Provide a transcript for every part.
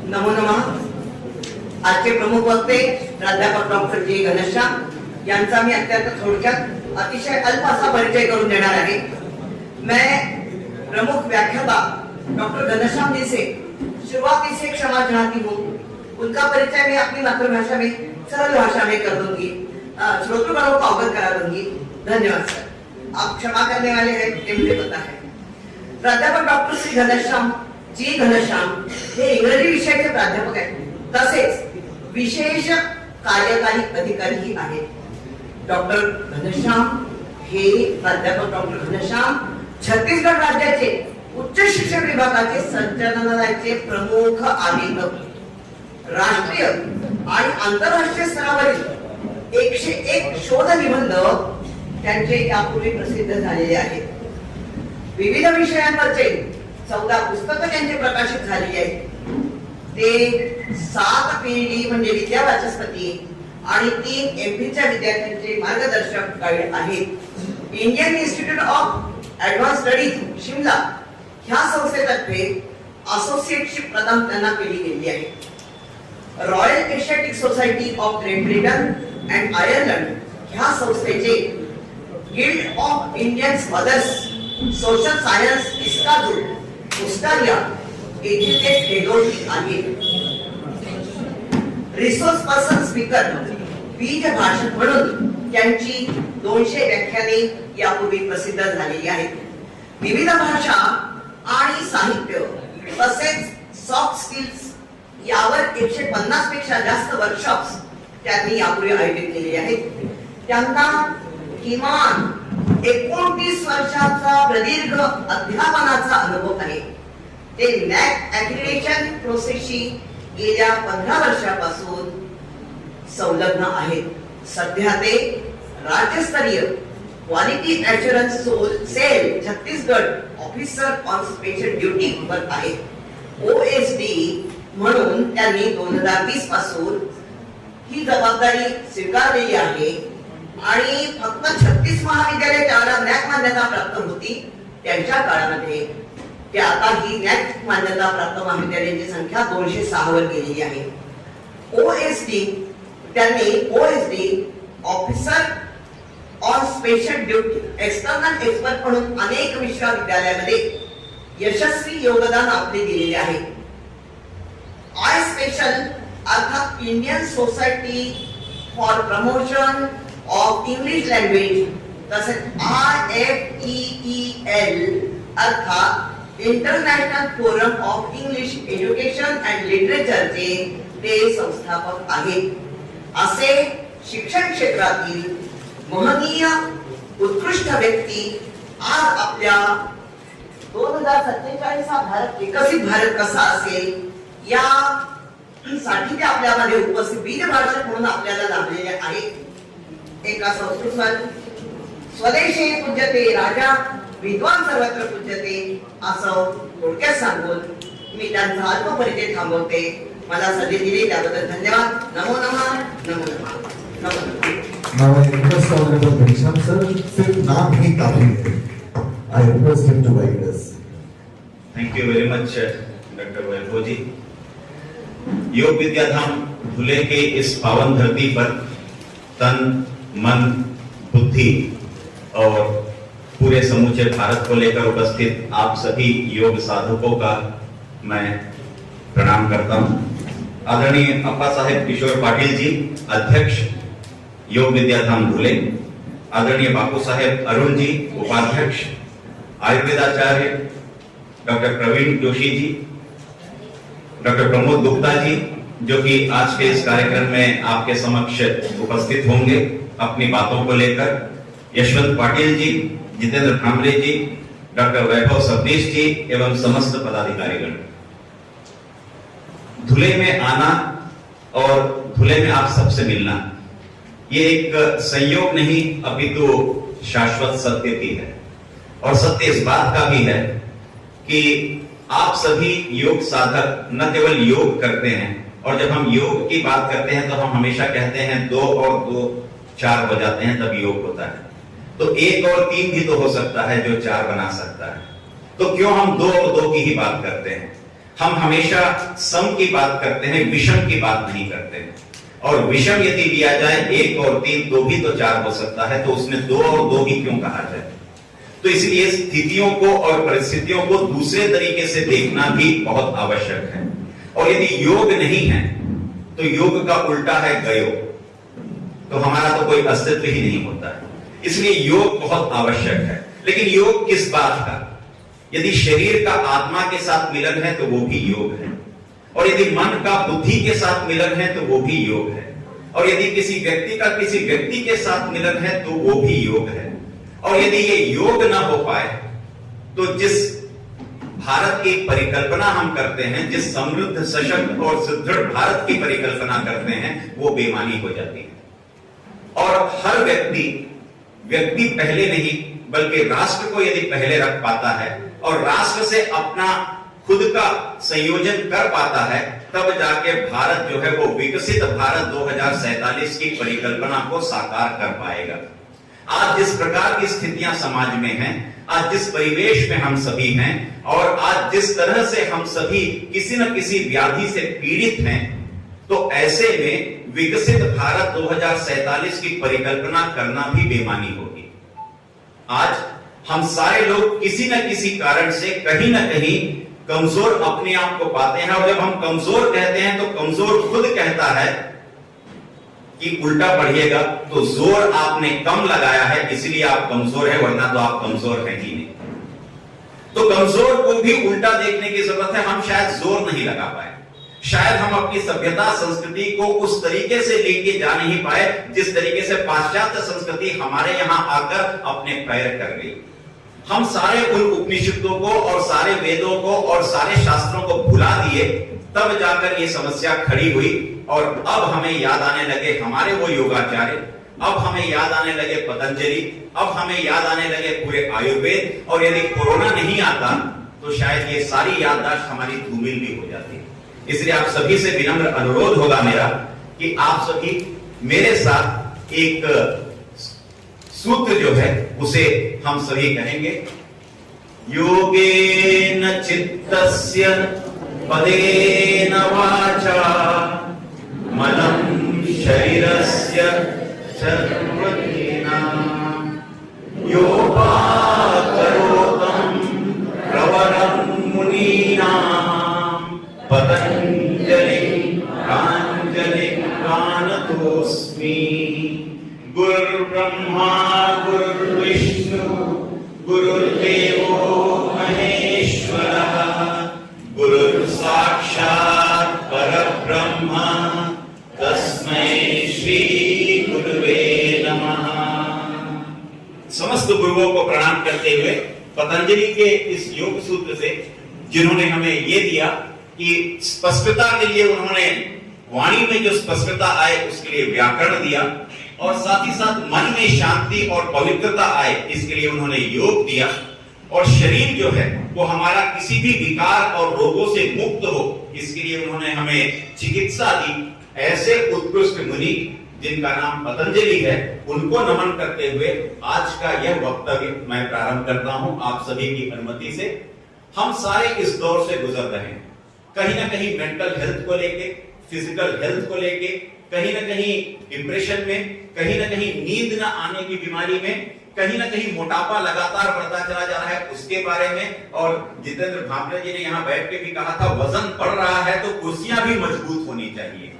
नमो नमः। आजचे प्रमुख वक्ते प्राध्यापक डॉक्टर जी घनश्याम यांचा मी अत्यंत थोडक्यात अतिशय अल्प असा परिचय करून देणार आहे। मैं प्रमुख व्याख्याता डॉक्टर घनश्याम जी से शुरुआती से क्षमा चाहती हूँ। उनका परिचय मैं अपनी मातृभाषा में सरल भाषा में कर दूंगी, श्रोतृगणों को अवगत करा दूंगी। धन्यवाद सर, आप क्षमा करने वाले हैं ये मुझे पता है। प्राध्यापक डॉक्टर श्री घनश्याम जी घनश्याम हे इंग्रजी विषयाचे प्राध्यापक आहेत, तसेच विशेष कार्यकारी अधिकारी आहेत। डॉक्टर घनश्याम हे प्राध्यापक डॉक्टर घनश्याम छत्तीसगड राज्याचे उच्च शिक्षण विभागाचे संचालनालयाचे प्रमुख आहेत। राष्ट्रीय आणि आंतरराष्ट्रीय स्तरावरील 101 शोध निबंध त्यांचे यापूर्वी प्रसिद्ध झालेले आहेत। विविध विषयांवरचे 14 पुस्तकं त्यांचे प्रकाशित झालेली आहेत। ते 7 PhD म्हणजे विद्या वाचस्पती आणि 3 MPhilच्या विद्यार्थ्यांचे मार्गदर्शक गाईड आहेत। Indian Institute of Advanced Studies Shimla ह्या संस्थेतर्फे असोसिएटशिप प्रदान त्यांना केली गेली आहे। Royal Asiatic Society of Great Britain and Ireland ह्या संस्थेचे Guild of Indian mothers social science इस्कादूर ऑस्ट्रेलिया येथील ते फेलोशिप आहे। रिसोर्स पर्सन स्पीकर बीज भाषण म्हणून त्यांची 200 व्याख्याने यापूर्वी प्रसिद्ध झालेली आहेत। विविध भाषा आणि साहित्य तसेच सॉफ्ट स्किल्स यावर 150 पेक्षा जास्त वर्कशॉप्स त्यांनी यापूर्वी आयोजित केलेले आहेत। त्यांना किमान 29 वर्षाचा प्रदीर्घ अध्यापनाचा अनुभव आहे। ते नॅक ॲक्रिडिटेशन प्रोसेसशी गेल्या 15 वर्षापासून संलग्न आहेत। सध्या ते राज्यस्तरीय quality assurance cell Chhattisgarh officer on special duty वर आहेत। OSD म्हणून त्यांनी 2020 पासून ही जबाबदारी स्वीकारलेली आहे आणि फक्त 36 महाविद्यालय त्याला नॅक मान्यता प्राप्त होती त्यांच्या काळामध्ये ते आता ही नॅक मान्यता प्राप्त महाविद्यालयांची संख्या 206 वर गेलेली आहे। OSD officer on special duty external expert म्हणून अनेक विश्वविद्यालयामध्ये यशस्वी योगदान आपले दिलेले आहे। आय स्पेशल अर्थात Indian Society for Promotion of English Language तसेच IFEEL अर्थात International Forum of English Education and लिटरेचरचे ते संस्थापक आहेत। असे शिक्षण क्षेत्रातील महनीय उत्कृष्ट व्यक्ती आज आपल्या 2047 हा भारत विकसित भारत कसा असेल या साठी ते आपल्यामध्ये उपस्थित बीज भाषक म्हणून आपल्याला लाभलेले आहेत। एका संस्कृत स्वदेशी पूज्यते राजा विद्वान सर्वत्र पूज्यते असं थोडक्यात सांगून मी त्यांचा अल्प परिचय थांबवते। मला संधी दिली त्याबद्दल धन्यवाद। नमो नमः, नमो नमः, नमो नमः। Now I request Honorable Ghanshyam sir, सिर्फ नाम ही काफी है। I request him to guide us. Thank you very much, Dr. वैभव जी। योग विद्याधाम धुले के इस पावन धरती पर तन, मन, बुद्धि और पूरे समूचे भारत को लेकर उपस्थित आप सभी योग साधकों का मैं प्रणाम करता हूं। आदरणीय अप्पा साहेब किशोर पाटिल जी, अध्यक्ष योग विद्याधाम धुले, आदरणीय बापू साहेब अरुण जी, उपाध्यक्ष, आयुर्वेदाचार्य डॉक्टर प्रवीण जोशी जी, डॉक्टर प्रमोद गुप्ता जी जो कि आज के इस कार्यक्रम में आपके समक्ष उपस्थित होंगे अपनी बातों को लेकर, यशवंत पाटिल जी, जितेंद्र खामरे जी, डॉक्टर वैभव सबनीश जी एवं समस्त पदाधिकारीगण। धुले में आना और धुले में आप सबसे मिलना ये एक संयोग नहीं अपितु शाश्वत सत्य की है। और सत्य इस बात का भी है कि आप सभी योग साधक न केवल योग करते हैं, और जब हम योग की बात करते हैं तो हम हमेशा कहते हैं 2 और 2 4 बजाते हैं तब योग होता है। तो 1 और 3 भी तो हो सकता है जो 4 बना सकता है। तो क्यों हम 2 और 2 की ही बात करते हैं। हम हमेशा सम की बात करते हैं, विषम की बात नहीं करते हैं। और विषम यदि लिया जाए 1 और 3 2 भी तो 4 हो सकता है, तो उसमें 2 और 2 ही क्यों कहा जाए? तो इसलिए स्थितियों को और परिस्थितियों को दूसरे तरीके से देखना भी बहुत आवश्यक है। और यदि योग नहीं है तो योग का उल्टा है गयो, तो हमारा तो कोई अस्तित्व ही नहीं होता है। इसलिए योग बहुत आवश्यक है। लेकिन योग किस बात का? यदि शरीर का आत्मा के साथ मिलन है तो वो भी योग है, और यदि मन का बुद्धि के साथ मिलन है तो वो भी योग है, और यदि किसी व्यक्ति का किसी व्यक्ति के साथ मिलन है तो वो भी योग है। और यदि ये योग ना हो पाए तो जिस भारत की परिकल्पना हम करते हैं, जिस समृद्ध सशक्त और सुदृढ़ भारत की परिकल्पना करते हैं, वो बेमानी हो जाती है। और हर व्यक्ति पहले नहीं बल्कि राष्ट्र को यदि पहले रख पाता है और राष्ट्र से अपना खुद का संयोजन कर पाता है, तब जाके भारत जो है वो विकसित भारत 2047 की परिकल्पना को साकार कर पाएगा। आज जिस प्रकार की स्थितियां समाज में हैं, आज जिस परिवेश में हम सभी हैं, और आज जिस तरह से हम सभी किसी न किसी व्याधि से पीड़ित हैं, तो ऐसे में विकसित भारत 2047 की परिकल्पना करना भी बेमानी होगी। आज हम सारे लोग किसी न किसी कारण से कहीं ना कहीं कमजोर अपने आप को पाते हैं, और जब हम कमजोर कहते हैं तो कमजोर खुद कहता है कि उल्टा पढ़िएगा तो जोर आपने कम लगाया है इसलिए आप कमजोर है, वरना तो आप कमजोर हैं ही नहीं। तो कमजोर को भी उल्टा देखने की जरूरत है। हम शायद जोर नहीं लगा पाए, शायद हम अपनी सभ्यता संस्कृति को उस तरीके से लेके जा नहीं पाए जिस तरीके से पाश्चात्य संस्कृति हमारे यहां आकर अपने पैर कर गई। हम सारे उन उपनिषदों को और सारे वेदों को और सारे शास्त्रों को भुला दिए, तब जाकर ये समस्या खड़ी हुई। और अब हमें याद आने लगे हमारे वो योगाचार्य, अब हमें याद आने लगे पतंजलि, अब हमें याद आने लगे पूरे आयुर्वेद। और यदि कोरोना नहीं आता तो शायद ये सारी याददाश्त हमारी धूमिल भी हो जाती। इसलिए आप सभी से विनम्र अनुरोध होगा मेरा कि आप सभी मेरे साथ एक सूत्र जो है उसे हम सभी कहेंगे। योगेन चित्तस्य पदेन वाचा मलं शरीरस्य सर्वदेना योपाकरोतं प्रवरं मुनीनां पतंजलिं प्राञ्जलिं प्रणतोऽस्मि। गुरुर्ब्रह्मा गुरुर्विष्णु गुरुर्देवो महेश्वरः गुरुर्साक्षात् परब्रह्म तस्मै श्री गुरुवे नमः। समस्त गुरुओं को प्रणाम करते हुए पतंजलि के इस योग सूत्र से जिन्होंने हमें ये दिया कि स्पष्टता के लिए उन्होंने वाणी में जो स्पष्टता आए उसके लिए व्याकरण दिया, और साथ ही साथ मन में शांति और पवित्रता आए इसके लिए उन्होंने योग दिया, और शरीर जो है वो हमारा किसी भी विकार और रोगों से मुक्त हो इसके लिए उन्होंने हमें चिकित्सा दी। ऐसे उत्कृष्ट मुनि जिनका नाम पतंजलि है, उनको नमन करते हुए आज का यह वक्तव्य मैं प्रारंभ करता हूं आप सभी की अनुमति से। हम सारे इस दौर से गुजर रहे हैं, कहीं ना कहीं मेंटल हेल्थ को लेके, फिजिकल हेल्थ को लेके, कहीं ना कहीं डिप्रेशन में, कहीं ना कहीं नींद न आने की बीमारी में, कहीं ना कहीं मोटापा लगातार बढ़ता चला जा रहा है उसके बारे में। और जितेंद्र भावना जी ने यहाँ बैठ के भी कहा था वजन बढ़ रहा है तो कुर्सियां भी मजबूत होनी चाहिए,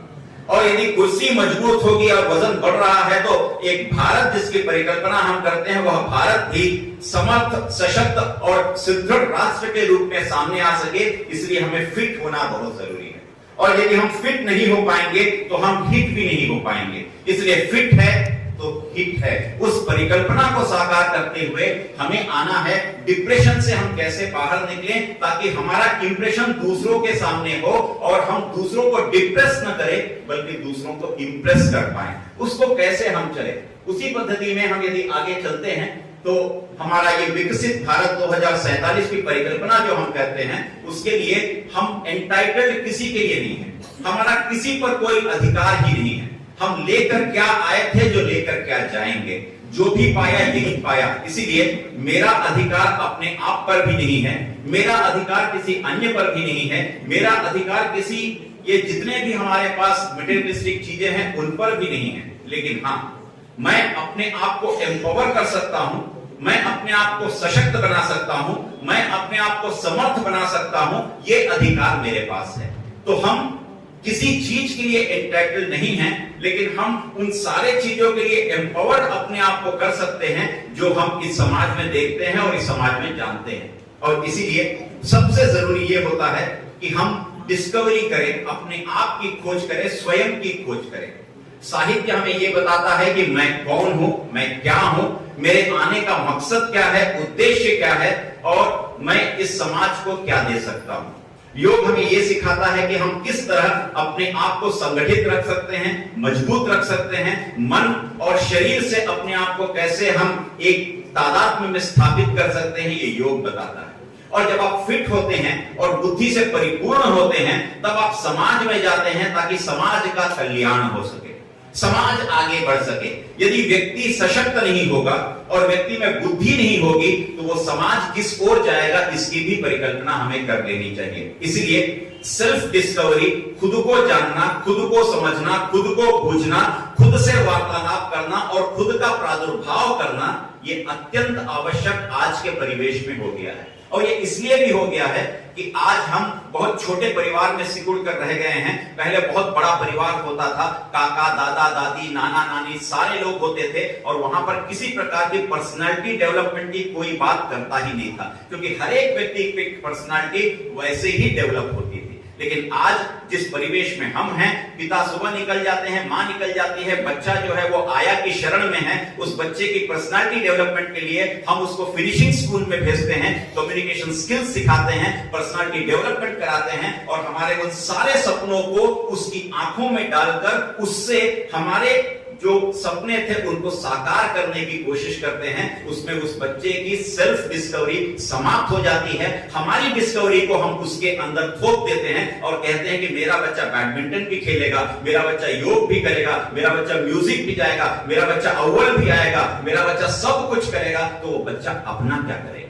और यदि कुर्सी मजबूत होगी और वजन बढ़ रहा है तो एक भारत जिसकी परिकल्पना हम करते हैं वह भारत भी समर्थ, सशक्त और सुदृढ़ राष्ट्र के रूप में सामने आ सके। इसलिए हमें फिट होना बहुत जरूरी है, और यदि हम फिट नहीं हो पाएंगे तो हम हिट भी नहीं हो पाएंगे। इसलिए फिट है तो हिट है। उस परिकल्पना को साकार करते हुए हमें आना है डिप्रेशन से हम कैसे बाहर निकलें, ताकि हमारा इंप्रेशन दूसरों के सामने हो और हम दूसरों को डिप्रेस न करें बल्कि दूसरों को इंप्रेस कर पाए। उसको कैसे हम चले, उसी पद्धति में हम यदि आगे चलते हैं तो हमारा ये विकसित भारत 2047 की परिकल्पना जो हम कहते हैं उसके लिए हम एंटाइटल्ड किसी के लिए नहीं है, हमारा किसी पर कोई अधिकार ही नहीं है। हम लेकर क्या आए थे जो लेकर क्या जाएंगे। जो भी पाया यही पाया। इसीलिए मेरा अधिकार अपने आप पर भी नहीं है, मेरा अधिकार किसी अन्य पर भी नहीं है, मेरा अधिकार किसी ये जितने भी हमारे पास मटेरियलिस्टिक चीजें हैं उन पर भी नहीं है। लेकिन हाँ, मैं अपने आप को एम्पावर कर सकता हूं, मैं अपने आप को सशक्त बना सकता हूं, मैं अपने आप को समर्थ बना सकता हूं, ये अधिकार मेरे पास है। तो हम किसी चीज के लिए एंटाइटल्ड नहीं हैं, लेकिन हम उन सारे चीजों के लिए एम्पावर्ड अपने आप को कर सकते हैं जो हम इस समाज में देखते हैं और इस समाज में जानते हैं। और इसीलिए सबसे जरूरी यह होता है कि हम डिस्कवरी करें, अपने आप की खोज करें, स्वयं की खोज करें। साहित्य हमें यह बताता है कि मैं कौन हूं, मैं क्या हूं, मेरे आने का मकसद क्या है, उद्देश्य क्या है और मैं इस समाज को क्या दे सकता हूं। योग हमें यह सिखाता है कि हम किस तरह अपने आप को संगठित रख सकते हैं, मजबूत रख सकते हैं, मन और शरीर से अपने आप को कैसे हम एक तादात्म्य में स्थापित कर सकते हैं, ये योग बताता है। और जब आप फिट होते हैं और बुद्धि से परिपूर्ण होते हैं, तब आप समाज में जाते हैं ताकि समाज का कल्याण हो सके, समाज आगे बढ़ सके। यदि व्यक्ति सशक्त नहीं होगा और व्यक्ति में बुद्धि नहीं होगी तो वो समाज किस ओर जाएगा, इसकी भी परिकल्पना हमें कर लेनी चाहिए। इसलिए सेल्फ डिस्कवरी, खुद को जानना, खुद को समझना, खुद को बूझना, खुद से वार्तालाप करना और खुद का प्रादुर्भाव करना, ये अत्यंत आवश्यक आज के परिवेश में हो गया है। और ये इसलिए भी हो गया है कि आज हम बहुत छोटे परिवार में सिकुड़ कर रह गए हैं। पहले बहुत बड़ा परिवार होता था, काका, दादा, दादी, नाना, नानी सारे लोग होते थे और वहां पर किसी प्रकार की पर्सनालिटी डेवलपमेंट की कोई बात करता ही नहीं था, क्योंकि हर एक व्यक्ति की पर्सनालिटी वैसे ही डेवलप होती थी। लेकिन आज जिस परिवेश में हम हैं, पिता सुबह निकल जाते हैं, मां निकल जाती है, बच्चा जो है वो आया की शरण में है, उस बच्चे की पर्सनालिटी डेवलपमेंट के लिए हम उसको फिनिशिंग स्कूल में भेजते हैं, कम्युनिकेशन स्किल्स सिखाते हैं, पर्सनालिटी डेवलपमेंट कराते हैं और हमारे उन सारे सपनों को उसकी आंखों में डालकर उससे हमारे जो सपने थे उनको साकार करने की कोशिश करते हैं। उसमें उस बच्चे की सेल्फ डिस्कवरी समाप्त हो जाती है। हमारी डिस्कवरी को हम उसके अंदर थोप देते हैं और कहते हैं कि मेरा बच्चा बैडमिंटन भी खेलेगा, मेरा बच्चा योग भी करेगा, मेरा बच्चा म्यूजिक भी जाएगा, मेरा बच्चा अव्वल भी आएगा, मेरा बच्चा सब कुछ करेगा। तो वो बच्चा अपना क्या करेगा?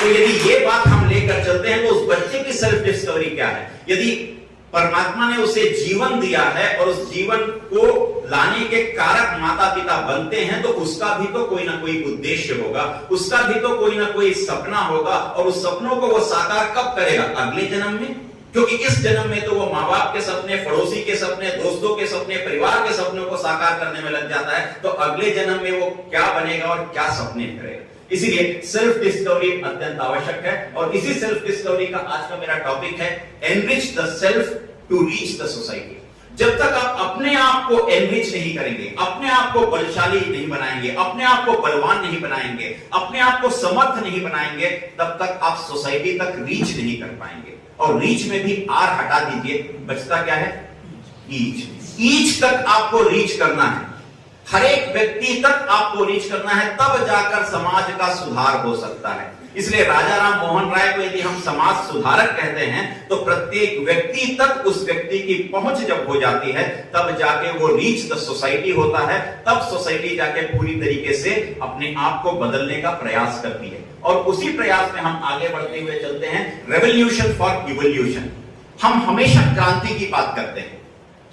तो यदि ये बात हम लेकर चलते हैं तो उस बच्चे की सेल्फ डिस्कवरी क्या है? यदि परमात्मा ने उसे जीवन दिया है और उस जीवन को लाने के कारक माता पिता बनते हैं, तो उसका भी तो कोई ना कोई उद्देश्य होगा, उसका भी तो कोई ना कोई सपना होगा। और उस सपनों को वो साकार कब करेगा? अगले जन्म में। क्योंकि इस जन्म में तो वो माँ बाप के सपने, पड़ोसी के सपने, दोस्तों के सपने, परिवार के सपनों को साकार करने में लग जाता है, तो अगले जन्म में वो क्या बनेगा और क्या सपने करेगा। इसीलिए सेल्फ डिस्कवरी अत्यंत आवश्यक है। और इसी सेल्फ डिस्कवरी का आज का मेरा टॉपिक है, enrich the self to reach the society. जब तक आप अपने आप को एनरिच नहीं करेंगे, अपने आप को बलशाली नहीं बनाएंगे, अपने आप को बलवान नहीं बनाएंगे, अपने आप को समर्थ नहीं बनाएंगे, तब तक आप सोसाइटी तक रीच नहीं कर पाएंगे। और रीच में भी आर हटा दीजिए, बचता क्या है? ईच। ईच तक आपको रीच करना है, हर एक व्यक्ति तक आपको रीच करना है, तब जाकर समाज का सुधार हो सकता है। इसलिए राजा राम मोहन राय को यदि हम समाज सुधारक कहते हैं, तो प्रत्येक व्यक्ति तक उस व्यक्ति की पहुंच जब हो जाती है, तब जाके वो रीच द सोसाइटी होता है। तब सोसाइटी जाके पूरी तरीके से अपने आप को बदलने का प्रयास करती है। और उसी प्रयास में हम आगे बढ़ते हुए चलते हैं, रेवोल्यूशन फॉर इवोल्यूशन। हम हमेशा क्रांति की बात करते हैं,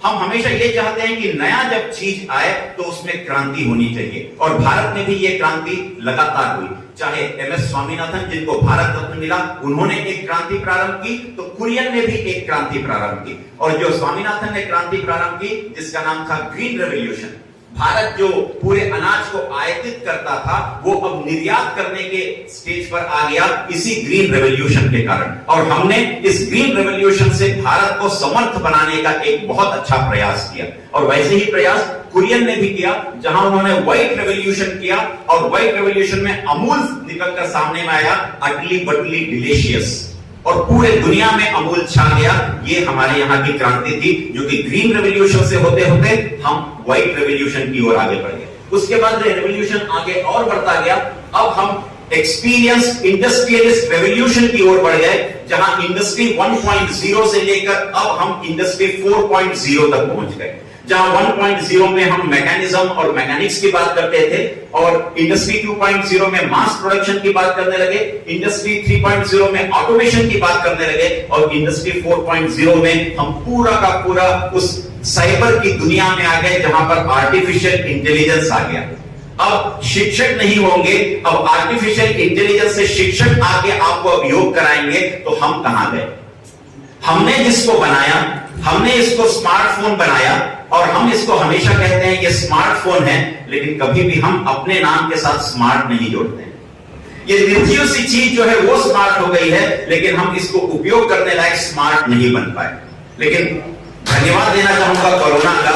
हम हमेशा ये चाहते हैं कि नया जब चीज आए तो उसमें क्रांति होनी चाहिए। और भारत में भी ये क्रांति लगातार हुई। चाहे एमएस स्वामीनाथन, जिनको भारत रत्न मिला, उन्होंने एक क्रांति प्रारंभ की, तो कुरियन ने भी एक क्रांति प्रारंभ की। और जो स्वामीनाथन ने क्रांति प्रारंभ की, जिसका नाम था ग्रीन रेवोल्यूशन, भारत जो पूरे अनाज को आयातित करता था, वो अब निर्यात करने के स्टेज पर आ गया इसी ग्रीन रेवोल्यूशन के कारण। और हमने इस ग्रीन रेवोल्यूशन से भारत को समर्थ बनाने का एक बहुत अच्छा प्रयास किया। और वैसे ही प्रयास कुरियन ने भी किया, जहां उन्होंने व्हाइट रेवोल्यूशन किया। और व्हाइट रेवोल्यूशन में अमूल निकलकर सामने में आया, अटली बटली डिलीशियस, और पूरे दुनिया में अमूल छा गया। ये हमारे यहाँ की क्रांति थी, जो कि ग्रीन रेवोल्यूशन से होते होते हम व्हाइट रेवोल्यूशन की ओर आगे बढ़ गए। उसके बाद रेवोल्यूशन आगे और बढ़ता गया। अब हम एक्सपीरियंस इंडस्ट्रियलिस्ट रेवोल्यूशन की ओर बढ़ गए, जहां इंडस्ट्री 1.0 से लेकर अब हम इंडस्ट्री 4.0 तक पहुंच गए, जहां 1.0 में हम मैकेनिज्म और मैकेनिक्स की बात करते थे और इंडस्ट्री 2.0 में मास प्रोडक्शन की बात करने लगे, इंडस्ट्री 3.0 में ऑटोमेशन की बात करने लगे और इंडस्ट्री 4.0 में हम पूरा का पूरा उस साइबर की दुनिया में आ गए जहां पर आर्टिफिशियल इंटेलिजेंस आ गया। अब शिक्षक नहीं होंगे, अब आर्टिफिशियल इंटेलिजेंस से शिक्षक आके आपको अब योग कराएंगे, तो हम कहां गए? हमने जिसको बनाया, हमने इसको स्मार्टफोन बनाया और हम इसको हमेशा कहते हैं ये स्मार्टफोन है, लेकिन कभी भी हम अपने नाम के साथ स्मार्ट नहीं जोड़ते हैं। ये निर्जीव सी चीज जो है वो स्मार्ट हो गई है, लेकिन हम इसको उपयोग करने लायक स्मार्ट नहीं बन पाए। लेकिन धन्यवाद देना चाहूंगा कोरोना का,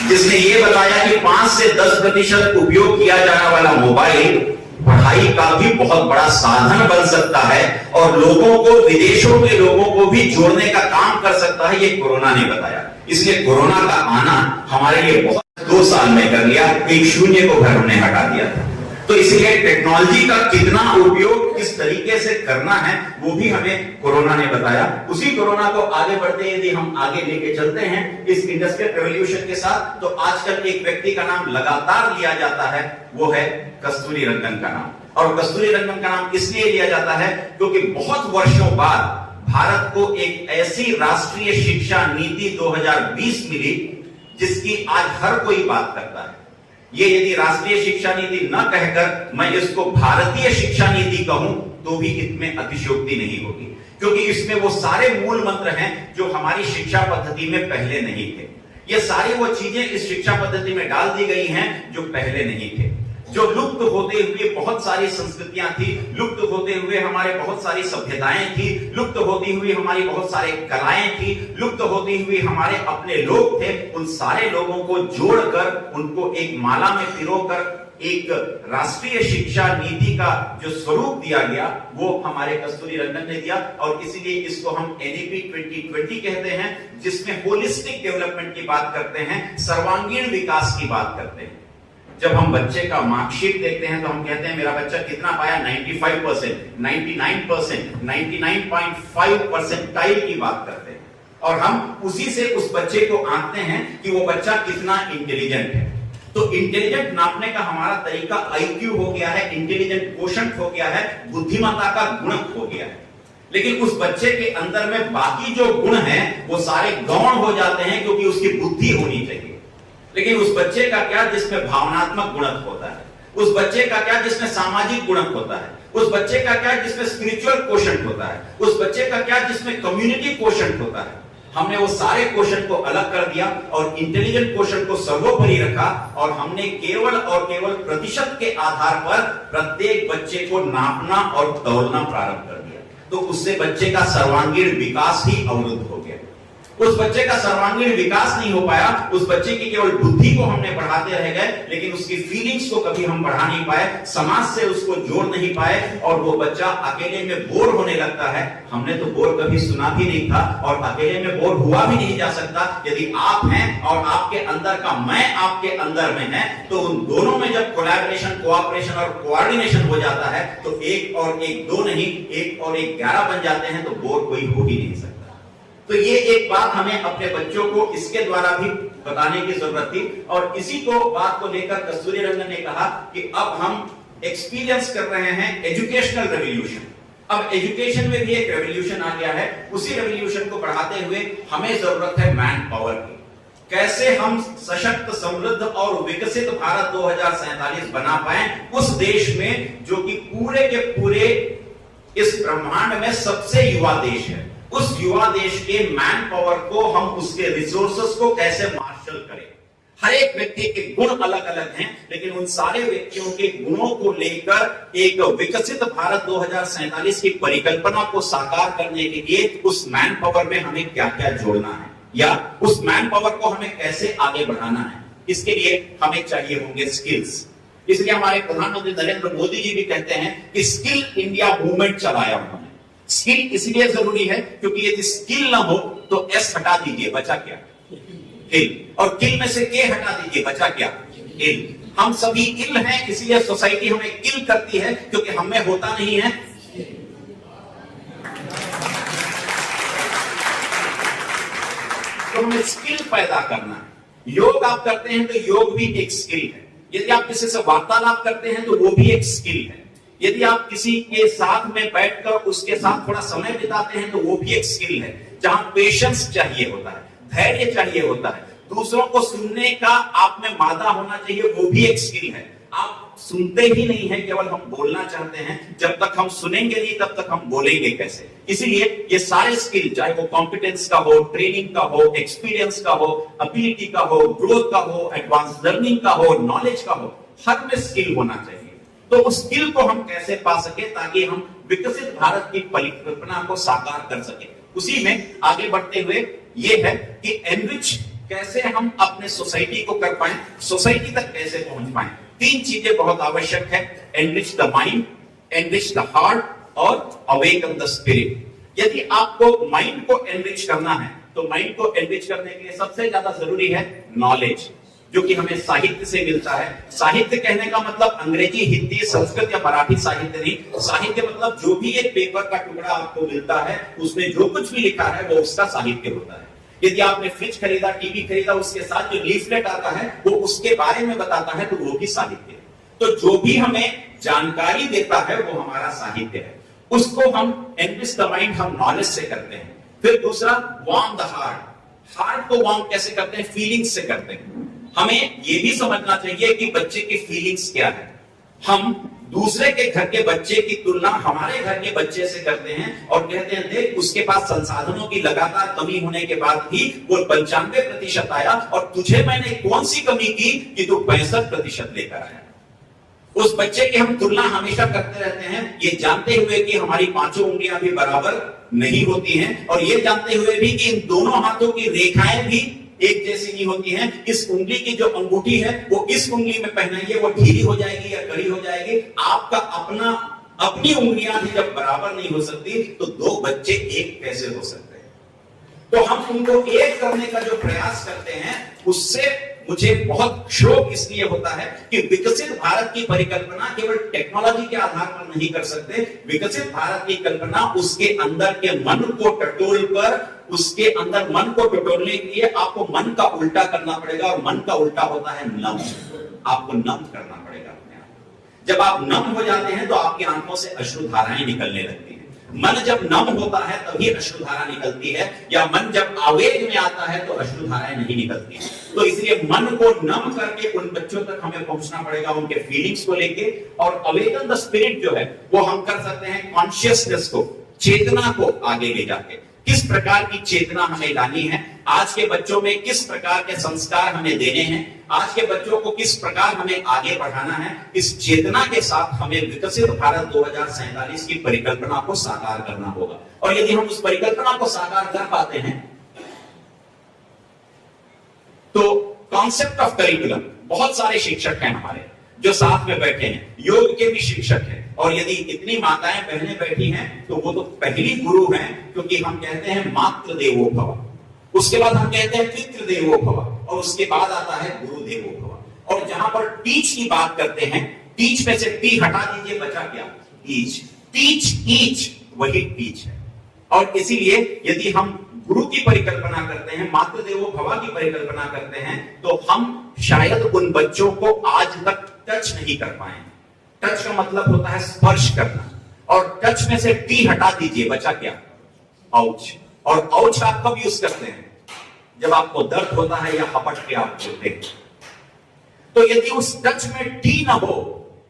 जिसने ये बताया कि 5 से 10% उपयोग किया जाने वाला मोबाइल पढ़ाई का भी बहुत बड़ा साधन बन सकता है और लोगों को, विदेशों के लोगों को भी जोड़ने का काम कर सकता है, ये कोरोना ने बताया। इसलिए कोरोना का आना हमारे लिए बहुत 2 साल में कर लिया, एक शून्य को घर ने हटा दिया था। तो इसलिए टेक्नोलॉजी का कितना उपयोग किस तरीके से करना है वो भी हमें कोरोना ने बताया। उसी कोरोना को आगे बढ़ते यदि हम आगे लेके चलते हैं इस इंडस्ट्रियल रेवोल्यूशन के साथ, तो आजकल एक व्यक्ति का नाम लगातार लिया जाता है, वो है कस्तूरी रंगन का नाम। और कस्तूरी रंगन का नाम इसलिए लिया जाता है क्योंकि बहुत वर्षों बाद भारत को एक ऐसी राष्ट्रीय शिक्षा नीति 2020 मिली जिसकी आज हर कोई बात करता है। ये यदि राष्ट्रीय शिक्षा नीति न कहकर मैं इसको भारतीय शिक्षा नीति कहूं तो भी इसमें अतिशयोक्ति नहीं होगी, क्योंकि इसमें वो सारे मूल मंत्र हैं जो हमारी शिक्षा पद्धति में पहले नहीं थे। ये सारी वो चीजें इस शिक्षा पद्धति में डाल दी गई हैं जो पहले नहीं थे। जो लुप्त होते हुए बहुत सारी संस्कृतियां थी, लुप्त होते हुए हमारे बहुत सारी सभ्यताएं थी, लुप्त होती हुई हमारी बहुत सारे कलाएं थी, लुप्त होती हुई हमारे अपने लोग थे, उन सारे लोगों को जोड़कर उनको एक माला में पिरोकर एक राष्ट्रीय शिक्षा नीति का जो स्वरूप दिया गया वो हमारे कस्तूरी रंगन ने दिया। और इसीलिए इसको हम एनईपी 2020 कहते हैं, जिसमें होलिस्टिक डेवलपमेंट की बात करते हैं, सर्वांगीण विकास की बात करते हैं। जब हम बच्चे का मार्कशीट देखते हैं तो हम कहते हैं मेरा बच्चा कितना पाया, 95%, 99%, 99.5 परसेंटाइल की बात करते हैं और हम उसी से उस बच्चे को आंकते हैं कि वो बच्चा कितना इंटेलिजेंट है। तो इंटेलिजेंट नापने का हमारा तरीका आईक्यू हो गया है, इंटेलिजेंट कोशंट हो गया है, बुद्धिमत्ता का गुणक हो गया है। लेकिन उस बच्चे के अंदर में बाकी जो गुण हैं वो सारे गौण हो जाते हैं क्योंकि उसकी बुद्धि होनी चाहिए। लेकिन उस बच्चे का क्या जिसमें भावनात्मक गुणक होता है, उस बच्चे का क्या जिसमें सामाजिक गुणक होता है, उस बच्चे का क्या जिसमें स्पिरिचुअल कोशंट होता है, उस बच्चे का क्या जिसमें कम्युनिटी कोशंट होता है। हमने वो सारे क्वेश्चन को अलग कर दिया और इंटेलिजेंट क्वेश्चन को सर्वोपरि रखा और हमने केवल और केवल प्रतिशत के आधार पर प्रत्येक बच्चे को नापना और तौलना प्रारंभ कर दिया। तो उससे बच्चे का सर्वांगीण विकास ही अवरुद्ध हो गया। उस बच्चे का सर्वांगीण विकास नहीं हो पाया, उस बच्चे की केवल बुद्धि को हमने बढ़ाते रह गए, लेकिन उसकी फीलिंग्स को कभी हम बढ़ा नहीं पाए, समाज से उसको जोड़ नहीं पाए और वो बच्चा अकेले में बोर होने लगता है। हमने तो बोर कभी सुना भी नहीं था और अकेले में बोर हुआ भी नहीं जा सकता। यदि आप हैं और आपके अंदर का मैं आपके अंदर में है तो उन दोनों में जब कोलैबोरेशन, कोऑपरेशन और कोऑर्डिनेशन हो जाता है तो 1 और 1 2 नहीं, 1 और 1 11 बन जाते हैं, तो बोर कोई हो ही नहीं सकता। तो ये एक बात हमें अपने बच्चों को इसके द्वारा भी बताने की जरूरत थी और इसी को बात को लेकर कस्तूरी रंगन ने कहा कि अब हम एक्सपीरियंस कर रहे हैं एजुकेशनल रेवोल्यूशन। अब एजुकेशन में भी एक रेवोल्यूशन आ गया है। उसी रेवोल्यूशन को बढ़ाते हुए हमें जरूरत है मैन पावर की। कैसे हम सशक्त, समृद्ध और विकसित भारत 2047 बना पाए उस देश में जो कि पूरे के पूरे इस ब्रह्मांड में सबसे युवा देश है। उस युवा देश के मैन पावर को हम उसके रिसोर्सेस को कैसे मार्शल करें। हर एक व्यक्ति के गुण अलग अलग हैं, लेकिन उन सारे व्यक्तियों के गुणों को लेकर एक विकसित भारत 2047 की परिकल्पना को साकार करने के लिए उस मैन पावर में हमें क्या क्या जोड़ना है या उस मैन पावर को हमें कैसे आगे बढ़ाना है, इसके लिए हमें चाहिए होंगे स्किल्स। इसलिए हमारे प्रधानमंत्री नरेंद्र मोदी जी भी कहते हैं कि स्किल इंडिया मूवमेंट चलाया उन्होंने। स्किल इसलिए जरूरी है क्योंकि यदि स्किल ना हो तो एस हटा दीजिए, बचा क्या? किल। और किल में से के हटा दीजिए, बचा क्या? इल। हम सभी इल हैं, इसलिए सोसाइटी हमें किल करती है क्योंकि हमें होता नहीं है। तो हमें स्किल पैदा करना है। योग आप करते हैं तो योग भी एक स्किल है। यदि आप किसी से वार्तालाप करते हैं तो वो भी एक स्किल है। यदि आप किसी के साथ में बैठकर उसके साथ थोड़ा समय बिताते हैं तो वो भी एक स्किल है, जहां पेशेंस चाहिए होता है, धैर्य चाहिए होता है, दूसरों को सुनने का आप में मादा होना चाहिए, वो भी एक स्किल है। आप सुनते ही नहीं है, केवल हम बोलना चाहते हैं। जब तक हम सुनेंगे नहीं तब तक हम बोलेंगे कैसे? इसीलिए ये सारे स्किल, चाहे वो कॉम्पिटेंस का हो, ट्रेनिंग का हो, एक्सपीरियंस का हो, एबिलिटी का हो, ग्रोथ का हो, एडवांस लर्निंग का हो, नॉलेज का हो, हर में स्किल होना चाहिए। तो उस स्किल को हम कैसे पा सके ताकि हम विकसित भारत की परिकल्पना को साकार कर सके, उसी में आगे बढ़ते हुए ये है कि एनरिच कैसे हम अपने सोसाइटी को कर पाए, सोसाइटी तक कैसे पहुंच पाए। 3 चीजें बहुत आवश्यक है, enrich the mind, enrich the heart और अवेकन द स्पिरिट। यदि आपको माइंड को एनरिच करना है तो माइंड को एनरिच करने के लिए सबसे ज्यादा जरूरी है नॉलेज, जो कि हमें साहित्य से मिलता है। साहित्य कहने का मतलब अंग्रेजी, हिंदी, संस्कृत या मराठी साहित्य नहीं। साहित्य मतलब जो भी एक पेपर का टुकड़ा आपको मिलता है उसमें जो कुछ भी लिखा है वो उसका साहित्य होता है। यदि आपने फ्रिज खरीदा, टीवी खरीदा, उसके साथ जो लीफलेट आता है वो उसके बारे में बताता है, तो वो भी साहित्य है। तो जो भी हमें जानकारी देता है वो हमारा साहित्य है। उसको हम एनरिच द माइंड, हम नॉलेज से करते हैं। फिर दूसरा वार्म द हार्ट। हार्ट को वार्म कैसे करते हैं? फीलिंग्स से करते हैं। हमें ये भी समझना चाहिए कि बच्चे की फीलिंग्स क्या है। हम दूसरे के घर के बच्चे की तुलना हमारे घर के बच्चे से करते हैं और कहते हैं देख उसके पास संसाधनों की लगातार कमी होने के बाद भी वो 95% आया और तुझे मैंने कौन सी कमी की कि तू 65% लेकर आया। उस बच्चे की हम तुलना हमेशा करते रहते हैं, ये जानते हुए कि हमारी 5 उंगलियां भी बराबर नहीं होती हैं और ये जानते हुए भी कि इन दोनों हाथों की रेखाएं भी एक जैसी नहीं होती हैं। इस उंगली की जो अंगूठी है वो इस उंगली में पहनाइए, वो ढीली हो जाएगी या कड़ी हो जाएगी। आपका अपनी उंगलियां भी जब बराबर नहीं हो सकती तो 2 बच्चे एक कैसे हो सकते हैं? तो हम उनको एक करने का जो प्रयास करते हैं उससे मुझे बहुत शौक इसलिए होता है कि विकसित भारत की परिकल्पना केवल टेक्नोलॉजी के आधार पर नहीं कर सकते। विकसित भारत की कल्पना उसके अंदर के मन को टटोल कर, उसके अंदर मन को टटोलने के लिए आपको मन का उल्टा करना पड़ेगा और मन का उल्टा होता है नम। आपको नम करना पड़ेगा अपने आप। जब आप नम हो जाते हैं तो आपकी आंखों से अश्रुधाराएं निकलने लगती हैं। मन जब नम होता है तभी अश्रुधारा निकलती है, या मन जब आवेग में आता है तो अश्रुधाराएं नहीं निकलती। तो इसलिए मन को नम करके उन बच्चों तक हमें पहुंचना पड़ेगा, उनके फीलिंग्स को लेके। और अवेकन द स्पिरिट जो है वो हम कर सकते हैं कॉन्शियसनेस को, चेतना को आगे ले जाके। किस प्रकार की चेतना हमें लानी है, आज के बच्चों में किस प्रकार के संस्कार हमें देने हैं, आज के बच्चों को किस प्रकार हमें आगे बढ़ाना है, इस चेतना के साथ हमें विकसित भारत 2047 की परिकल्पना को साकार करना होगा। और यदि हम उस परिकल्पना को साकार कर पाते हैं तो कॉन्सेप्ट ऑफ करिकुलम, बहुत सारे शिक्षक हैं हमारे जो साथ में बैठे हैं, योग के भी शिक्षक हैं। और यदि इतनी माताएं बहनें बैठी हैं तो वो तो पहली गुरु हैं, क्योंकि हम कहते हैं मातृ देवो भव, उसके बाद हम कहते हैं पितृ देवो भव, और उसके बाद आता है गुरु देवो भव। और जहां पर टीच की बात करते हैं, टीच में से टी हटा दीजिए, बचा क्या? ईच। टीच ईच, वही टीच है। और इसीलिए यदि हम गुरु की परिकल्पना करते हैं, मातृ देवो भव की परिकल्पना करते हैं, तो हम शायद उन बच्चों को आज तक टच नहीं कर पाए। टच का मतलब होता है स्पर्श करना, और टच में से टी हटा दीजिए, बचा क्या? आउच। और आउच आप कब यूज करते हैं? जब आपको दर्द होता है या हपट के आप बोलते हैं। तो यदि उस टच में टी ना हो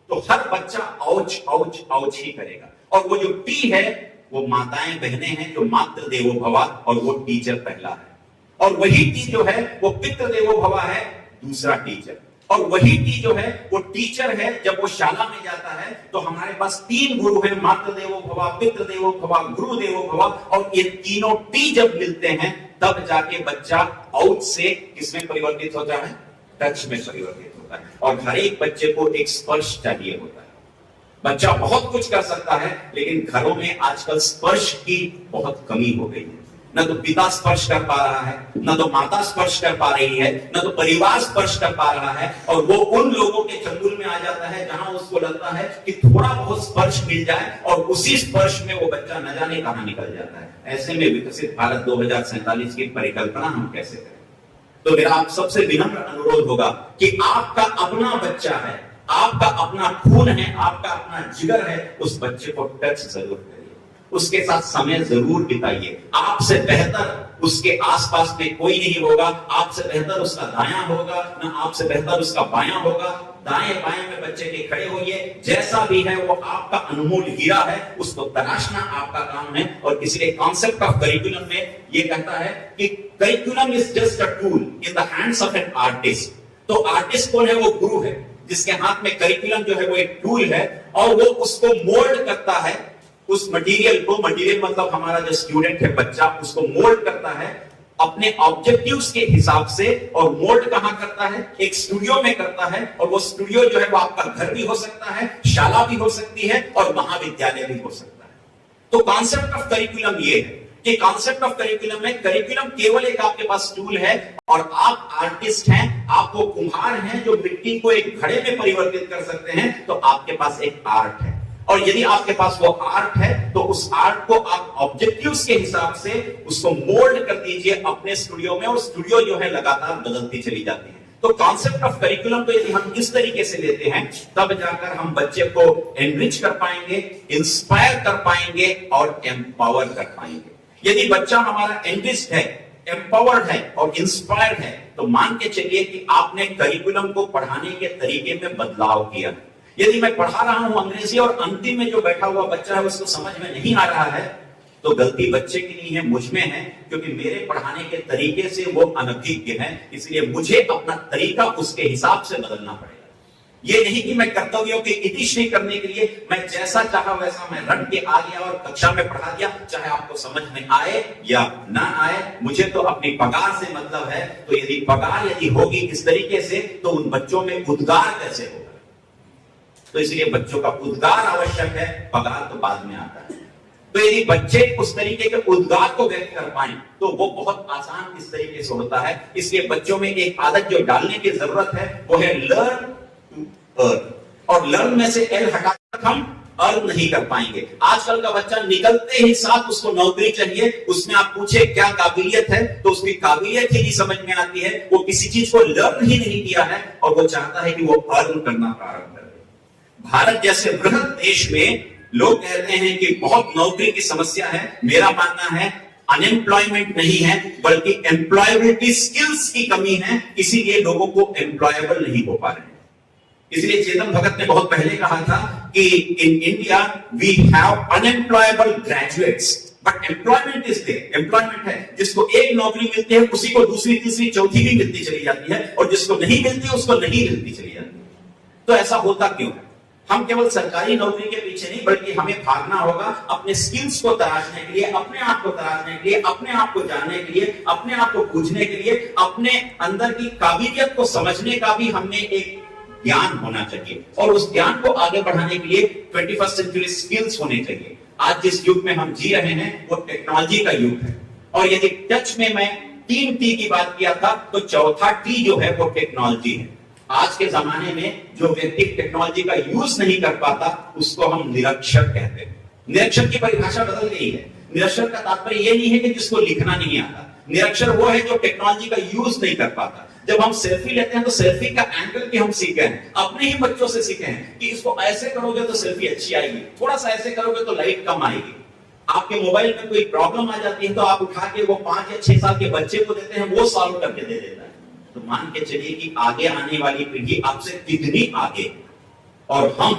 तो हर बच्चा आउच आउच आउच ही करेगा। और वो जो टी है वो माताएं बहनें हैं जो मातृ देवो भव, और वो टीचर पहला है। और वही टी जो है वो पितृ देवो भव है, दूसरा टीचर। और वही टी जो है वो टीचर है जब वो शाला में जाता है। तो हमारे पास 3 गुरु हैं, मातृ देवो भव, पितृ देवो भव, गुरु देवो भव। और ये तीनों टी जब मिलते हैं तब जाके बच्चा आउट से किसमें परिवर्तित होता है? टच में परिवर्तित होता है। और हर एक बच्चे को एक स्पर्श चाहिए होता है। बच्चा बहुत कुछ कर सकता है, लेकिन घरों में आजकल स्पर्श की बहुत कमी हो गई है। न तो पिता स्पर्श कर पा रहा है, न तो माता स्पर्श कर पा रही है, न तो परिवार स्पर्श कर पा रहा है। और वो उन लोगों के चंगुल में आ जाता है जहां उसको लगता है कि थोड़ा बहुत स्पर्श मिल जाए, और उसी स्पर्श में वो बच्चा न जाने कहां निकल जाता है। ऐसे में विकसित भारत 2047 की परिकल्पना हम कैसे करें? तो मेरा आप सबसे विनम्र अनुरोध होगा कि आपका अपना बच्चा है, आपका अपना खून है, आपका अपना जिगर है, उस बच्चे को टच जरूर करिए, उसके साथ समय जरूर बिताइए। आपसे बेहतर उसके आसपास में कोई नहीं होगा, आपसे बेहतर उसका दायां होगा, ना आपसे बेहतर उसका बायां होगा। दाएं बाएं में बच्चे के खड़े होइए, जैसा भी है वो आपका अनमोल हीरा है, उसको तराशना आपका काम है। और इसलिए कॉन्सेप्ट ऑफ करिकुलम में ये कहता है कि curriculum is just a tool in the hands of an artist. तो आर्टिस्ट कौन है? वो गुरु है, जिसके हाथ में करिकुलम जो है वो एक टूल है, और वो उसको मोल्ड करता है, उस मटेरियल को, मटेरियल मतलब हमारा जो स्टूडेंट है, बच्चा, उसको मोल्ड करता है अपने ऑब्जेक्टिव्स के हिसाब से। और मोल्ड कहां करता है? एक स्टूडियो में करता है, और वो स्टूडियो जो है वो आपका घर भी हो सकता है, शाला भी हो सकती है, और महाविद्यालय भी हो सकता है। तो कॉन्सेप्ट ऑफ करिकुलम ये है कि कॉन्सेप्ट ऑफ करिकुलम में करिकुलम केवल एक आपके पास टूल है, और आप आर्टिस्ट हैं, आप वो कुम्हार हैं जो मिट्टी को एक घड़े में परिवर्तित कर सकते हैं। तो आपके पास एक आर्ट है, और यदि आपके पास वो आर्ट है तो उस आर्ट को आप ऑब्जेक्टिव्स के हिसाब से उसको मोल्ड कर दीजिए अपने स्टूडियो में, और स्टूडियो जो है लगातार बदलती चली जाती है। तो कॉन्सेप्ट ऑफ करिकुलम को यदि हम इस तरीके से लेते हैं, तब जाकर हम बच्चे को एनरिच कर पाएंगे, इंस्पायर कर पाएंगे और एम्पावर कर पाएंगे। यदि बच्चा हमारा एनरिच्ड है, एम्पावर्ड है और इंस्पायर्ड है, तो मान के चलिए कि आपने करिकुलम को पढ़ाने के तरीके में बदलाव किया। यदि मैं पढ़ा रहा हूं अंग्रेजी और अंतिम में जो बैठा हुआ बच्चा है उसको समझ में नहीं आ रहा है, तो गलती बच्चे की नहीं है, मुझ में है, क्योंकि मेरे पढ़ाने के तरीके से वो अनभिज्ञ है। इसलिए मुझे अपना तरीका उसके हिसाब से बदलना पड़ेगा। ये नहीं कि मैं कर्तव्यों की इतिश्री करने के लिए मैं जैसा चाहा वैसा मैं रट के आ गया और कक्षा में पढ़ा दिया, चाहे आपको समझ में आए या ना आए। मुझे तो अपनी पगार से मतलब है। तो यदि पगार यदि होगी इस तरीके से, तो उन बच्चों में उद्गार कैसे होगा? तो इसलिए बच्चों का उद्गार आवश्यक है, पगार तो बाद में आता है। तो यदि बच्चे उस तरीके के उद्गार को व्यक्त कर पाए तो वो बहुत आसान इस तरीके से होता है। इसलिए बच्चों में एक आदत जो डालने की जरूरत है वो है लर्न टू अर्न, और लर्न में से एल हटाकर हम अर्न नहीं कर पाएंगे। आजकल का बच्चा निकलते ही साथ उसको नौकरी चाहिए, उसमें आप पूछे क्या काबिलियत है तो उसकी काबिलियत ही नहीं समझ में आती है, वो किसी चीज को लर्न ही नहीं किया है, और वो चाहता है कि वो अर्न करना प्रारंभ करे। भारत जैसे बृहद देश में लोग कहते हैं कि बहुत नौकरी की समस्या है। मेरा मानना है अनएम्प्लॉयमेंट नहीं है, बल्कि एम्प्लॉयबिलिटी स्किल्स की कमी है, इसीलिए लोगों को एम्प्लॉयबल नहीं हो पा रहे हैं। इसलिए चेतन भगत ने बहुत पहले कहा था कि in India we have unemployable graduates but employment is there. Employment है, जिसको एक नौकरी मिलती है उसी को दूसरी तीसरी चौथी भी मिलती चली जाती है, और जिसको नहीं मिलती उसको नहीं मिलती चली जाती है। तो ऐसा होता क्यों है? हम केवल सरकारी नौकरी के पीछे नहीं, बल्कि हमें भागना होगा अपने स्किल्स को तराशने के लिए, अपने आप को तराशने के लिए, अपने आप को जानने के लिए, अपने आप को पूछने के लिए, अपने अंदर की काबिलियत को समझने का भी हमें एक ज्ञान होना चाहिए, और उस ज्ञान को आगे बढ़ाने के लिए 21st सेंचुरी स्किल्स होने चाहिए। आज जिस युग में हम जी रहे हैं वो टेक्नोलॉजी का युग है, और यदि टच में मैं 3 टी की बात किया था तो चौथा टी जो है वो टेक्नोलॉजी है। आज के जमाने में जो व्यक्ति टेक्नोलॉजी का यूज नहीं कर पाता उसको हम निरक्षर कहते हैं। निरक्षर की परिभाषा बदल गई है। निरक्षर का तात्पर्य यह नहीं है कि जिसको लिखना नहीं आता। निरक्षर वो है जो टेक्नोलॉजी का यूज नहीं कर पाता। जब हम सेल्फी लेते हैं तो सेल्फी का एंगल भी हम सीखे हैं, अपने ही बच्चों से सीखे हैं कि इसको ऐसे करोगे तो सेल्फी अच्छी आएगी, थोड़ा सा ऐसे करोगे तो लाइट कम आएगी। आपके मोबाइल में कोई प्रॉब्लम आ जाती है तो आप उठा के वो 5 या 6 साल के बच्चे को देते हैं, वो सॉल्व करके दे देता है। तो मान के चलिए कि आगे आने वाली पीढ़ी आपसे कितनी आगे, और हम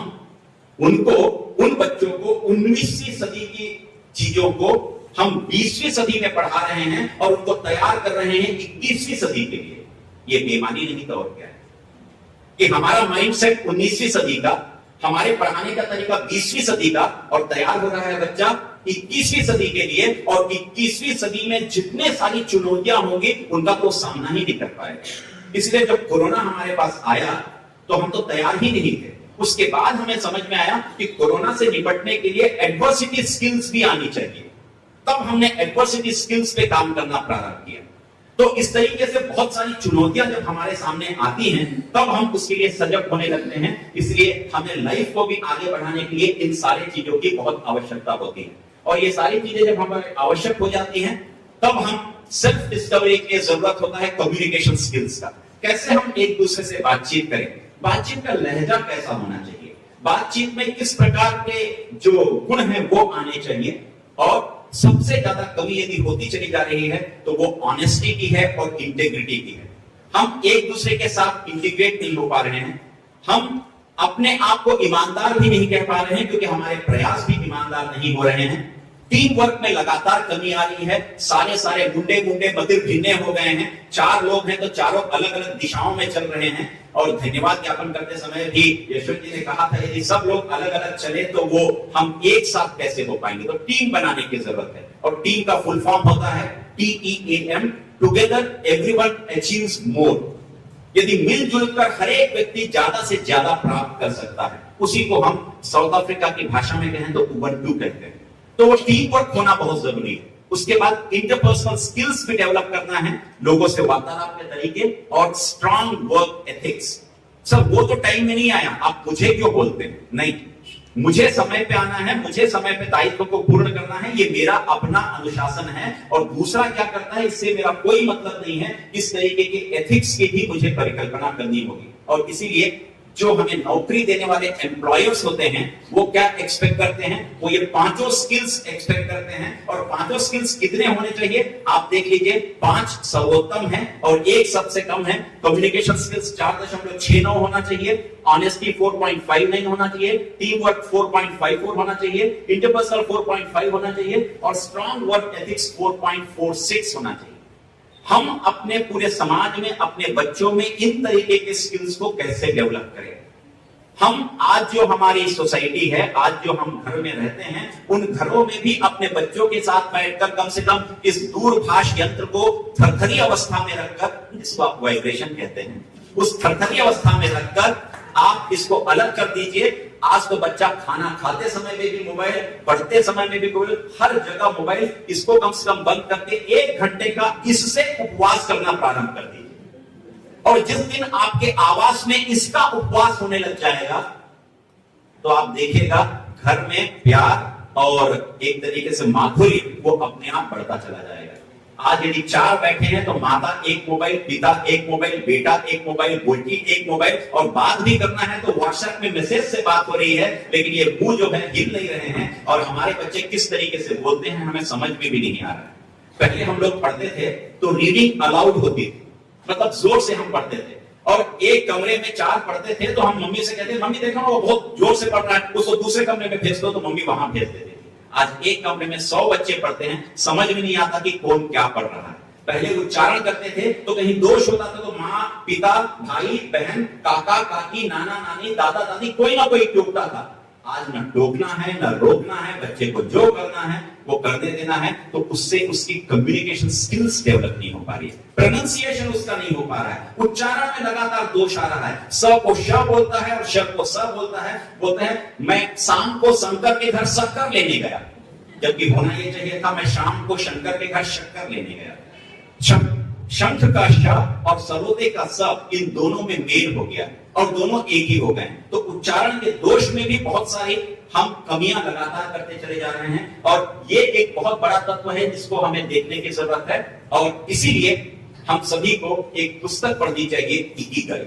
उनको, उन बच्चों को 19वीं सदी की चीजों को हम 20वीं सदी में पढ़ा रहे हैं और उनको तैयार कर रहे हैं 21वीं सदी के लिए। ये बेईमानी नहीं तो और क्या है कि हमारा माइंडसेट 19वीं सदी का, हमारे पढ़ाने का तरीका 20वीं सदी का, और तैयार हो रहा है बच्चा 21वीं सदी के लिए। और 21वीं सदी में जितने सारी चुनौतियां होंगी उनका तो सामना ही नहीं कर पाएगा। इसलिए जब कोरोना हमारे पास आया तो हम तो तैयार ही नहीं थे। उसके बाद हमें समझ में आया कि कोरोना से निपटने के लिए एडवर्सिटी स्किल्स भी आनी चाहिए। तब हमने एडवर्सिटी स्किल्स पे काम करना प्रारंभ किया। तो इस तरीके से बहुत सारी चुनौतियां जब हमारे सामने आती हैं तब हम उसके लिए सजग होने लगते हैं। इसलिए हमें लाइफ को भी आगे बढ़ाने के लिए इन सारी चीजों की बहुत आवश्यकता होती है। और ये सारी चीजें जब हमें आवश्यक हो जाती हैं तब हम सेल्फ डिस्कवरी की जरूरत होता है कम्युनिकेशन स्किल्स का। कैसे हम एक दूसरे से बातचीत करें, बातचीत का लहजा कैसा होना चाहिए, बातचीत में किस प्रकार के जो गुण हैं वो आने चाहिए, और सबसे ज्यादा कमी यदि होती चली जा रही है तो वो ऑनेस्टी की है और इंटेग्रिटी की है। हम एक दूसरे के साथ इंटीग्रेट नहीं हो पा रहे हैं, हम अपने आप को ईमानदार भी नहीं कह पा रहे हैं क्योंकि हमारे प्रयास भी ईमानदार नहीं हो रहे हैं। टीम वर्क में लगातार कमी आ रही है, सारे मुंडे मदिर भिन्ने हो गए हैं, 4 लोग हैं तो चारों अलग अलग दिशाओं में चल रहे हैं। और धन्यवाद ज्ञापन करते समय भी यशवंत जी ने कहा था यदि सब लोग अलग अलग चले तो वो हम एक साथ कैसे हो पाएंगे, तो टीम बनाने की जरूरत है। और टीम का फुल फॉर्म होता है TEAM, टुगेदर एवरीवन अचीव्स मोर। यदि मिलजुल कर हर एक व्यक्ति ज्यादा से ज्यादा प्राप्त कर सकता है, उसी को हम साउथ अफ्रीका की भाषा में कहें तो उबंटू कहते हैं। तो वो टीम वर्क होना बहुत जरूरी है। उसके बाद इंटरपर्सनल स्किल्स भी डेवलप करना है, लोगों से वार्तालाप के तरीके और स्ट्रांग वर्क एथिक्स। सर वो तो टाइम में नहीं आया, आप मुझे क्यों बोलते हैं? नहीं, मुझे समय पे आना है, मुझे समय पे दायित्व को पूर्ण करना है, ये मेरा अपना अनुशासन है। और दूसरा क्या करता है इससे मेरा कोई मतलब नहीं है। इस तरीके के एथिक्स की भी मुझे परिकल्पना करनी होगी। और इसीलिए जो हमें नौकरी देने वाले एम्प्लॉयर्स होते हैं वो क्या एक्सपेक्ट करते हैं, वो ये 5 स्किल्स एक्सपेक्ट करते हैं। और 5 स्किल्स कितने होने चाहिए आप देख लीजिए, 5 सर्वोत्तम है और 1 सबसे कम है। कम्युनिकेशन स्किल्स 4.69 होना चाहिए, ऑनेस्टी 4.59 होना चाहिए, टीम वर्क 4.54 होना चाहिए, इंटरपर्सनल 4.5 होना चाहिए और स्ट्रॉन्ग वर्क एथिक्स 4.46 होना चाहिए। हम अपने पूरे समाज में, अपने बच्चों में इन तरीके के स्किल्स को कैसे डेवलप करें? हम आज जो हमारी सोसाइटी है, आज जो हम घर में रहते हैं, उन घरों में भी अपने बच्चों के साथ बैठकर कम से कम इस दूरभाष यंत्र को थरथरी अवस्था में रखकर, जिसको आप वाइब्रेशन कहते हैं, उस थरथरी अवस्था में रखकर आप इसको अलग कर दीजिए। आज तो बच्चा खाना खाते समय में भी मोबाइल, पढ़ते समय में भी मोबाइल, हर जगह मोबाइल। इसको कम से कम बंद करके 1 घंटे का इससे उपवास करना प्रारंभ कर दीजिए। और जिस दिन आपके आवास में इसका उपवास होने लग जाएगा तो आप देखिएगा घर में प्यार और एक तरीके से माधुर्य वो अपने आप बढ़ता चला जाएगा। आज यदि 4 बैठे हैं तो माता 1 मोबाइल, पिता 1 मोबाइल, बेटा 1 मोबाइल, बेटी 1 मोबाइल, और बात भी करना है तो व्हाट्सएप में मैसेज से बात हो रही है, लेकिन ये मुंह जो है हिल नहीं रहे हैं। और हमारे बच्चे किस तरीके से बोलते हैं हमें समझ में भी नहीं आ रहा है। पहले हम लोग पढ़ते थे तो रीडिंग अलाउड होती थी, मतलब जोर से हम पढ़ते थे। और एक कमरे में 4 पढ़ते थे तो हम मम्मी से कहते, मम्मी देखो वो बहुत जोर से पढ़ रहा है, उसको दूसरे कमरे में भेज दो, तो मम्मी वहां भेज देते थे। आज एक कमरे में 100 बच्चे पढ़ते हैं, समझ में नहीं आता कि कौन क्या पढ़ रहा है। पहले उच्चारण करते थे तो कहीं दोष होता था तो माँ, पिता, भाई, बहन, काका, काकी, नाना, नानी, दादा, दादी, कोई ना कोई टोकता था। आज न टोकना है न रोकना है, बच्चे को जो करना है वो करने देना है। तो उससे उसकी कम्युनिकेशन स्किल्स डेवलप नहीं हो पा रही है, प्रोनाउंसिएशन उसका नहीं हो पा रहा है, उच्चारण में लगातार दोष आ रहा है। स को श बोलता है और श को स बोलता है। बोलते हैं मैं शाम को शंकर के घर शक्कर लेने गया, जबकि होना ये चाहिए था मैं शाम को शंकर के घर शक्कर लेने गया। शंख का श और सरोदे का स, इन दोनों में मेल हो गया और दोनों एक ही हो गए। तो उच्चारण के दोष में भी बहुत सारी हम कमियां लगातार करते चले जा रहे हैं और ये एक बहुत बड़ा तत्व है जिसको हमें देखने की जरूरत है। और इसीलिए हम सभी को एक पुस्तक पढ़नी चाहिए, इकिगाई।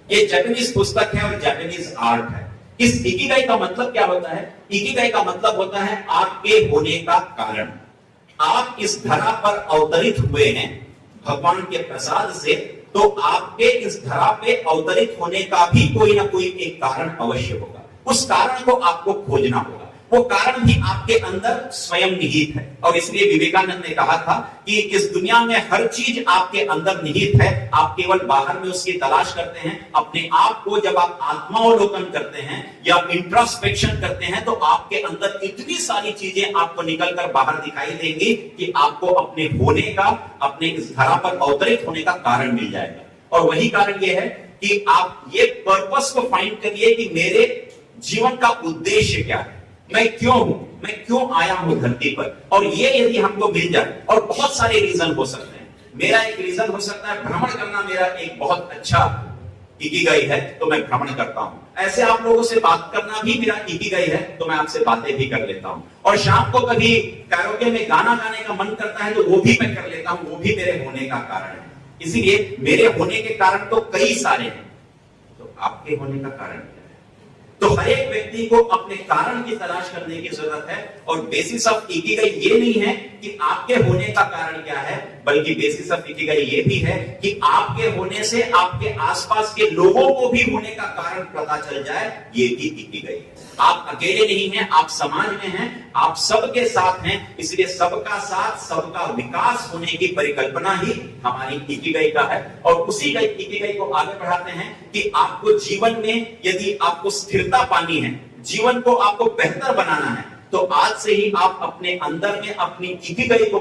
ये जापानीज पुस्तक है और जापानीज आर्ट है। इस इकिगाई का मतलब क्या होता है? इकिगाई का मतलब होता है आपके होने का कारण। आप इस धरा पर अवतरित हुए हैं भगवान के प्रसाद से, तो आपके इस धरा पे अवतरित होने का भी कोई ना कोई एक कारण अवश्य होगा। उस कारण को आपको खोजना होगा। वो कारण भी आपके अंदर स्वयं निहित है। और इसलिए विवेकानंद ने कहा था कि इस दुनिया में हर चीज आपके अंदर निहित है, आप केवल बाहर में उसकी तलाश करते हैं। अपने आप को जब आप आत्मावलोकन करते हैं या इंट्रोस्पेक्शन करते हैं तो आपके अंदर इतनी सारी चीजें आपको निकलकर बाहर दिखाई देंगी कि आपको अपने होने का, अपने इस धरा पर अवतरित होने का कारण मिल जाएगा। और वही कारण यह है कि आप ये पर्पस को फाइंड करिए कि मेरे जीवन का उद्देश्य क्या है, मैं क्यों हूं, मैं क्यों आया हूं धरती पर। और ये यदि हमको मिल जाए, और बहुत सारे रीजन हो सकते हैं। मेरा एक रीजन हो सकता है भ्रमण करना, मेरा एक बहुत अच्छा इकिगाई है तो मैं भ्रमण करता हूं। ऐसे आप लोगों से बात करना भी मेरा इकिगाई है, तो मैं आपसे बातें भी कर लेता हूं। और शाम को कभी कैरोके में गाना गाने का मन करता है तो वो भी मैं कर लेता हूं, वो भी मेरे होने का कारण है। इसीलिए मेरे होने के कारण तो कई सारे हैं, तो आपके होने का कारण क्या है? तो हर एक व्यक्ति को अपने कारण की तलाश करने की जरूरत है। और बेसिस ऑफ इकिगाई ये नहीं है कि आपके होने का कारण क्या है, बल्कि बेसिस ऑफ इकिगाई ये भी है कि आपके होने से आपके आसपास के लोगों को भी होने का कारण पता चल जाए, ये भी इकिगाई है। आप अकेले नहीं हैं, आप समाज में हैं, आप सबके साथ हैं, इसलिए सबका साथ सबका विकास होने की परिकल्पना ही हमारी इकिगाई का है। और उसी इकिगाई को आगे बढ़ाते हैं कि आपको जीवन में यदि आपको स्थिरता पानी है, जीवन को आपको बेहतर बनाना है, तो आज से ही आप अपने अंदर में अपनी इकिगाई को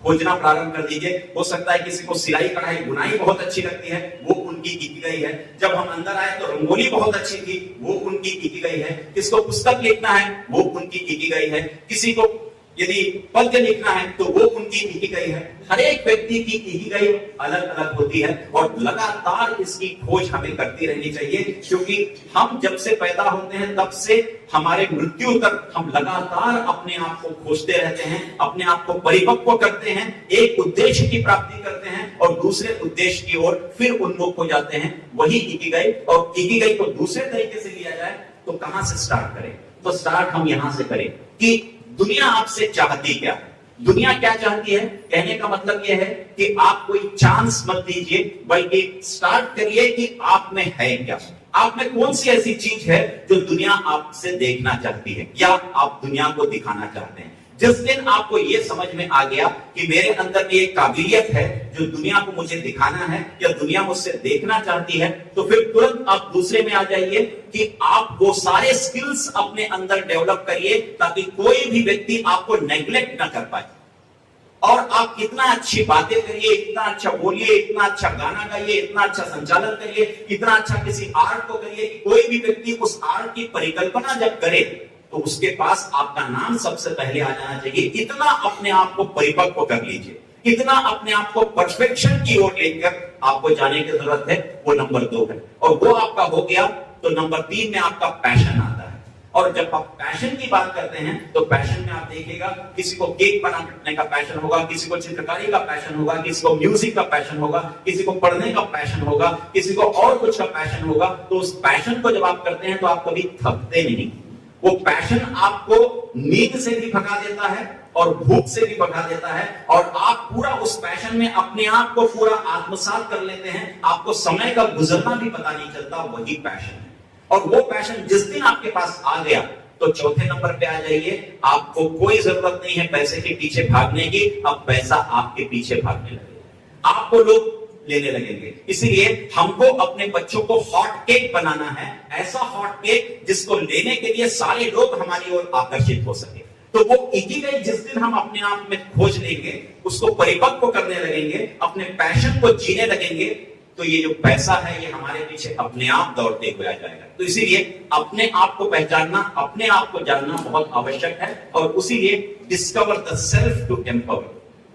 खोजना प्रारंभ कर दीजिए। हो सकता है किसी को सिलाई कढ़ाई बुनाई बहुत अच्छी लगती है, वो उनकी इकिगाई है। जब हम अंदर आए तो रंगोली बहुत अच्छी थी, वो उनकी इकिगाई है। किसको पुस्तक लिखना है, वो उनकी इकिगाई है। किसी को यदि पद्य लिखना है तो वो उनकी इकिगाई है। हर एक व्यक्ति की इकिगाई अलग अलग होती है और लगातार इसकी खोज हमें करती रहनी चाहिए, क्योंकि हम जब से पैदा होते हैं तब से हमारे मृत्यु तक हम लगातार अपने आप को खोजते रहते हैं, अपने आप को परिपक्व करते हैं, एक उद्देश्य की प्राप्ति करते हैं और दूसरे उद्देश्य की ओर फिर उन्मुख हो जाते हैं, वही इकिगाई। और इकिगाई को दूसरे तरीके से लिया जाए तो कहां से स्टार्ट करें? तो स्टार्ट हम यहां से करें कि दुनिया आपसे चाहती क्या है, दुनिया क्या चाहती है। कहने का मतलब यह है कि आप कोई चांस मत दीजिए, बल्कि स्टार्ट करिए कि आप में है क्या, आप में कौन सी ऐसी चीज है जो दुनिया आपसे देखना चाहती है या आप दुनिया को दिखाना चाहते हैं। जिस दिन आपको यह समझ में आ गया कि मेरे अंदर में एक काबिलियत है जो दुनिया को मुझे दिखाना है या दुनिया मुझसे देखना चाहती है, तो फिर तुरंत आप दूसरे में आ जाइए कि आप वो सारे स्किल्स अपने अंदर डेवलप करिए ताकि कोई भी व्यक्ति आपको नेग्लेक्ट ना कर पाए। और आप इतना अच्छी बातें करिए, इतना अच्छा बोलिए, इतना अच्छा गाना गाइए, इतना अच्छा संचालन करिए, इतना अच्छा किसी आर्ट को करिए कि कोई भी व्यक्ति उस आर्ट की परिकल्पना जब करे तो उसके पास आपका नाम सबसे पहले आ जाना चाहिए। इतना अपने आप को परिपक्व कर लीजिए, इतना अपने आप को परफेक्शन की ओर लेकर आपको जाने की जरूरत है। वो नंबर 2 है। और वो आपका हो गया तो नंबर 3 में आपका पैशन आता है। और जब आप पैशन की बात करते हैं तो पैशन में आप देखिएगा, किसी को केक बनाने का पैशन होगा, किसी को चित्रकारी का पैशन होगा, किसी को म्यूजिक का पैशन होगा, किसी को पढ़ने का पैशन होगा, किसी को और कुछ का पैशन होगा। तो उस पैशन को जब आप करते हैं तो आप कभी थकते नहीं। वो पैशन आपको नींद से भी भगा देता है और भूख से भी भगा देता है, और आप पूरा उस पैशन में अपने आप को पूरा आत्मसात कर लेते हैं। आपको समय का गुजरना भी पता नहीं चलता, वही पैशन है। और वो पैशन जिस दिन आपके पास आ गया तो चौथे नंबर पे आ जाइए। आपको कोई जरूरत नहीं है पैसे के पीछे भागने की, अब पैसा आपके पीछे भागने लगेगा, आपको लोग लेने लगेंगे। इसीलिए हमको अपने बच्चों को हॉट केक बनाना है, ऐसा हॉट केक जिसको लेने के लिए सारे लोग हमारी ओर आकर्षित हो सके। तो वो इकिगाई जिस दिन हम अपने आप में खोज लेंगे, उसको परिपक्व करने लगेंगे, अपने पैशन को जीने लगेंगे, तो ये जो पैसा है ये हमारे पीछे अपने आप दौड़ते हुए आ जाएगा। तो इसीलिए अपने आप को पहचानना, अपने आप को जानना बहुत आवश्यक है। और उसीलिए discover the self to empower.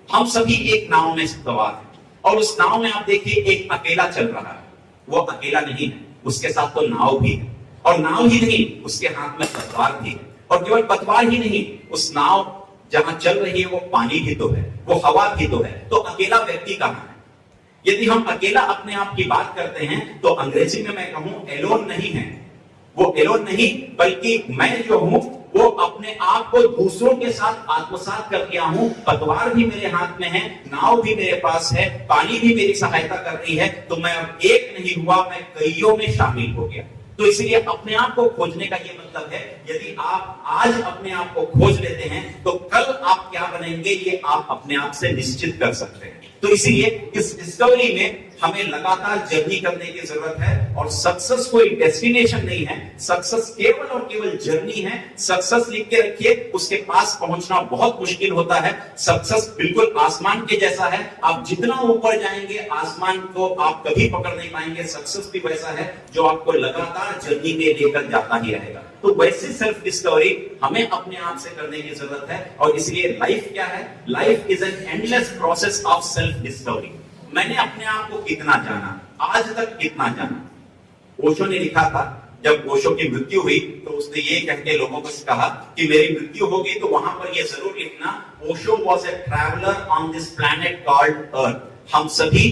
हम सभी एक नाव में सवार हैं और उस नाव में आप देखिए एक अकेला चल रहा है। वो अकेला नहीं है, उसके साथ तो नाव भी है, और नाव ही नहीं, उसके हाथ में पतवार भी है। और केवल पतवार ही नहीं, उस नाव जहां चल रही है वो पानी भी तो है, वो हवा भी तो है। तो अकेला व्यक्ति कहां है? यदि हम अकेला अपने आप की बात करते हैं तो अंग्रेजी में मैं कहूं एलोन नहीं है। वो एलोन नहीं, बल्कि मैं जो हूं वो अपने आप को दूसरों के साथ आत्मसात कर लिया हूं। पतवार भी मेरे हाथ में है, नाव भी मेरे पास है, पानी भी मेरी सहायता कर रही है। तो मैं अब एक नहीं हुआ, मैं कईयों में शामिल हो गया। तो इसलिए अपने आप को खोजने का ये मतलब है, यदि आप आज अपने आप को खोज लेते हैं तो कल आप क्या बनेंगे ये आप अपने आप से निश्चित कर सकते हैं। तो इसीलिए इस डिस्कवरी में हमें लगातार जर्नी करने की जरूरत है। और सक्सेस कोई डेस्टिनेशन नहीं है, सक्सेस केवल और केवल जर्नी है। सक्सेस लिख के रखिए, उसके पास पहुंचना बहुत मुश्किल होता है। सक्सेस बिल्कुल आसमान के जैसा है, आप जितना ऊपर जाएंगे आसमान को आप कभी पकड़ नहीं पाएंगे। सक्सेस भी वैसा है जो आपको लगातार जर्नी में लेकर जाता ही रहेगा। तो वैसी सेल्फ डिस्कवरी हमें अपने आप से करने की जरूरत है। और इसलिए लाइफ क्या है? Life is an endless process of self discovery. मैंने अपने आप को कितना जाना, आज तक कितना जाना, ओशो ने लिखा था, जब ओशो की मृत्यु हुई तो उसने ये कह के लोगों को कहा कि मेरी मृत्यु होगी तो वहां पर ये जरूर लिखना, Osho was a traveller on this planet called अर्थ। हम सभी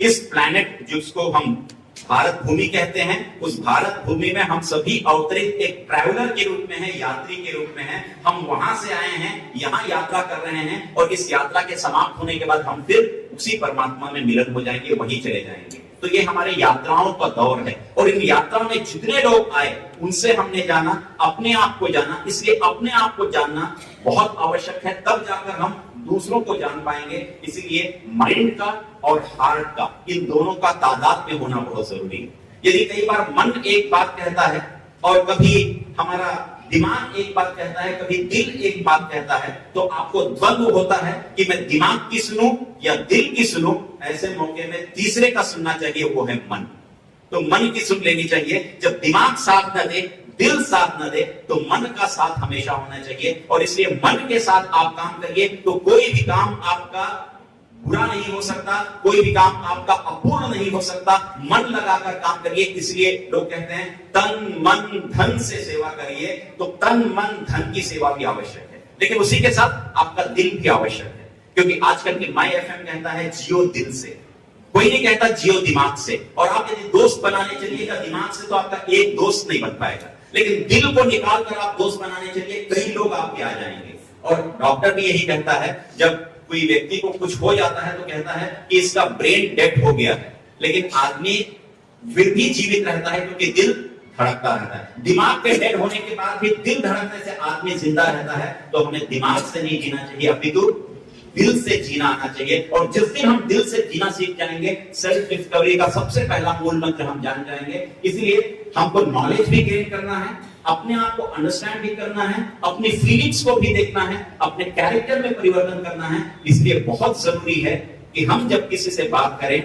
इस प्लैनेट जिसको हम भारत भूमि कहते हैं, उस भारत भूमि में हम सभी अवतरित एक ट्रैवलर के रूप में हैं, यात्री के रूप में हैं। हम वहां से आए हैं, यहाँ यात्रा कर रहे हैं और इस यात्रा के समाप्त होने के बाद हम फिर उसी परमात्मा में मिलन हो जाएंगे, वहीं चले जाएंगे। तो ये हमारे यात्राओं का दौर है और इन यात्राओं में जितने लोग आए उनसे हमने जाना, अपने आप को जाना। इसलिए अपने आप को जानना बहुत आवश्यक है, तब जाकर हम दूसरों को जान पाएंगे। इसीलिए माइंड का और हार्ट का, इन दोनों का तादाद में होना बहुत जरूरी है। यदि कई बार मन एक बात कहता है और कभी हमारा दिमाग एक बात कहता है, कभी दिल एक बात कहता है, तो आपको द्वंद्व होता है कि मैं दिमाग की सुनूं या दिल की सुनूं। ऐसे मौके में तीसरे का सुनना चाहिए, वो है मन। तो मन की सुन लेनी चाहिए। जब दिमाग साथ न दे, दिल साथ न दे, तो मन का साथ हमेशा होना चाहिए। और इसलिए मन के साथ आप काम करिए तो कोई भी काम आपका बुरा नहीं हो सकता, कोई भी काम आपका अपूर्ण नहीं हो सकता। मन लगाकर काम करिए। इसलिए लोग कहते हैं तन मन धन से सेवा करिए, तो तन मन धन की सेवा भी आवश्यक है, लेकिन उसी के साथ आपका दिल भी आवश्यक है। क्योंकि आजकल की माई एफएम कहता है जियो दिल से, कोई नहीं कहता जियो दिमाग से। और आप यदि दोस्त बनाने चलिएगा दिमाग से तो आपका एक दोस्त नहीं बन पाएगा, लेकिन दिल को निकाल कर आप दोस्त बनाने चलिए, कई लोग आपके आ जाएंगे। और डॉक्टर भी यही कहता है, जब कोई व्यक्ति को कुछ हो जाता है तो कहता है कि इसका ब्रेन डेड हो गया है, लेकिन आदमी फिर भी जीवित रहता है क्योंकि दिल धड़कता रहता है। दिमाग के डेड होने के बाद भी दिल धड़कने से आदमी जिंदा रहता है। तो हमें दिमाग से नहीं जीना चाहिए, अपितु दिल से जीना आना चाहिए। और जिस दिन हम दिल से जीना सीख जाएंगे, सेल्फ डिस्कवरी का सबसे पहला मूल मंत्र हम जान जाएंगे। इसलिए हमको नॉलेज भी गेन करना है, अपने आप को अंडरस्टैंड भी करना है, अपनी फीलिंग्स को भी देखना है, अपने कैरेक्टर में परिवर्तन करना है। इसलिए बहुत जरूरी है कि हम जब किसी से बात करें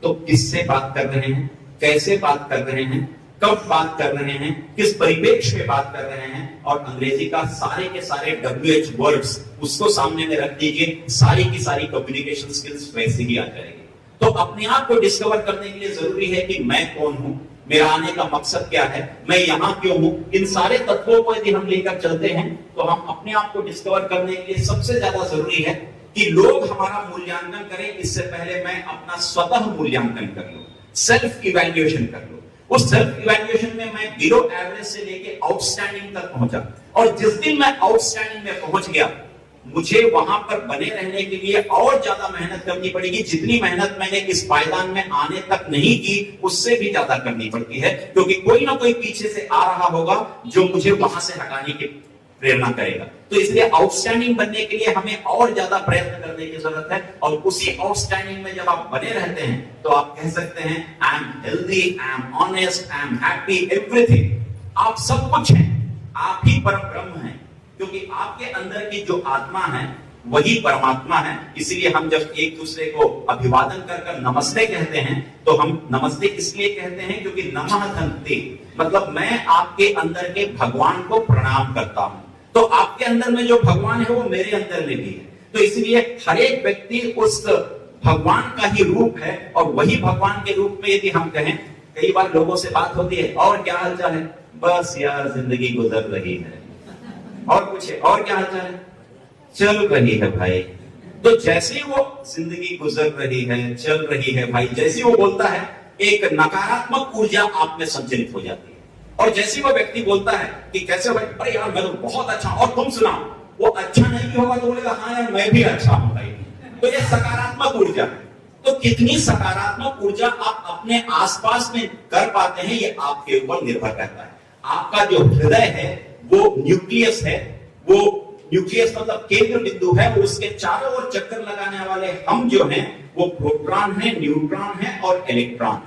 तो किससे बात कर रहे हैं, कैसे बात कर रहे हैं, कब बात कर रहे हैं, किस परिप्रेक्ष्य में बात कर रहे हैं। और अंग्रेजी का सारे के सारे WH वर्ड्स उसको सामने में रख दीजिए, सारी की सारी कम्युनिकेशन स्किल्स वैसे ही आ जाएगी। तो अपने आप को डिस्कवर करने के लिए जरूरी है कि मैं कौन हूं, मेरा आने का मकसद क्या है, मैं यहां क्यों हूं। इन सारे तत्वों को यदि हम लेकर चलते हैं तो हम अपने आप को डिस्कवर करने के लिए सबसे ज्यादा जरूरी है कि लोग हमारा मूल्यांकन करें, इससे पहले मैं अपना स्वतः मूल्यांकन कर लूं, सेल्फ इवैल्यूएशन कर लूं। उस सेल्फ इवैल्यूएशन में मैं बिलो एवरेज से लेके आउटस्टैंडिंग तक पहुंचा। और जिस दिन मैं आउटस्टैंडिंग में पहुंच गया, मुझे वहां पर बने रहने के लिए और ज्यादा मेहनत करनी पड़ेगी। जितनी मेहनत मैंने इस पायदान में आने तक नहीं की, उससे भी ज्यादा करनी पड़ती है, क्योंकि कोई ना कोई पीछे से आ रहा होगा जो मुझे वहां से हटाने की प्रेरणा करेगा। तो इसलिए आउटस्टैंडिंग बनने के लिए हमें और ज्यादा प्रयत्न करने की जरूरत है। और उसी आउटस्टैंडिंग में जब आप बने रहते हैं तो आप कह सकते हैं I am healthy, I am honest, I am happy, everything. आप सब कुछ हैं, आप ही परम ब्रह्म हैं, क्योंकि आपके अंदर की जो आत्मा है वही परमात्मा है। इसीलिए हम जब एक दूसरे को अभिवादन कर नमस्ते कहते हैं तो हम नमस्ते इसलिए कहते हैं क्योंकि नमः धन्ते, मतलब मैं आपके अंदर के भगवान को प्रणाम करता हूं। तो आपके अंदर में जो भगवान है वो मेरे अंदर में भी है। तो इसलिए हर एक व्यक्ति उस भगवान का ही रूप है। और वही भगवान के रूप में यदि हम कहें, कई बार लोगों से बात होती है, और क्या हालचाल है, बस यार जिंदगी गुजर रही है, और कुछ है, और क्या हालचाल है, चल रही है भाई। तो जैसे वो जिंदगी गुजर रही है, चल रही है भाई, जैसे वो बोलता है, एक नकारात्मक ऊर्जा आप में संचरित हो जाती है। और जैसे वो व्यक्ति बोलता है कि कैसे भाई, अरे यार मैं तो बहुत अच्छा, और तुम सुनाओ, वो अच्छा नहीं भी होगा तो बोलेगा हाँ यार मैं भी अच्छा हूं भाई। तो ये सकारात्मक ऊर्जा है। तो कितनी सकारात्मक ऊर्जा आप अपने आसपास में कर पाते हैं, ये आपके ऊपर निर्भर करता है। आपका जो हृदय है वो न्यूक्लियस है, वो न्यूक्लियस मतलब केंद्र बिंदु है, उसके चारों ओर चक्कर लगाने वाले हम जो हैं वो प्रोटॉन है, न्यूट्रॉन है और इलेक्ट्रॉन।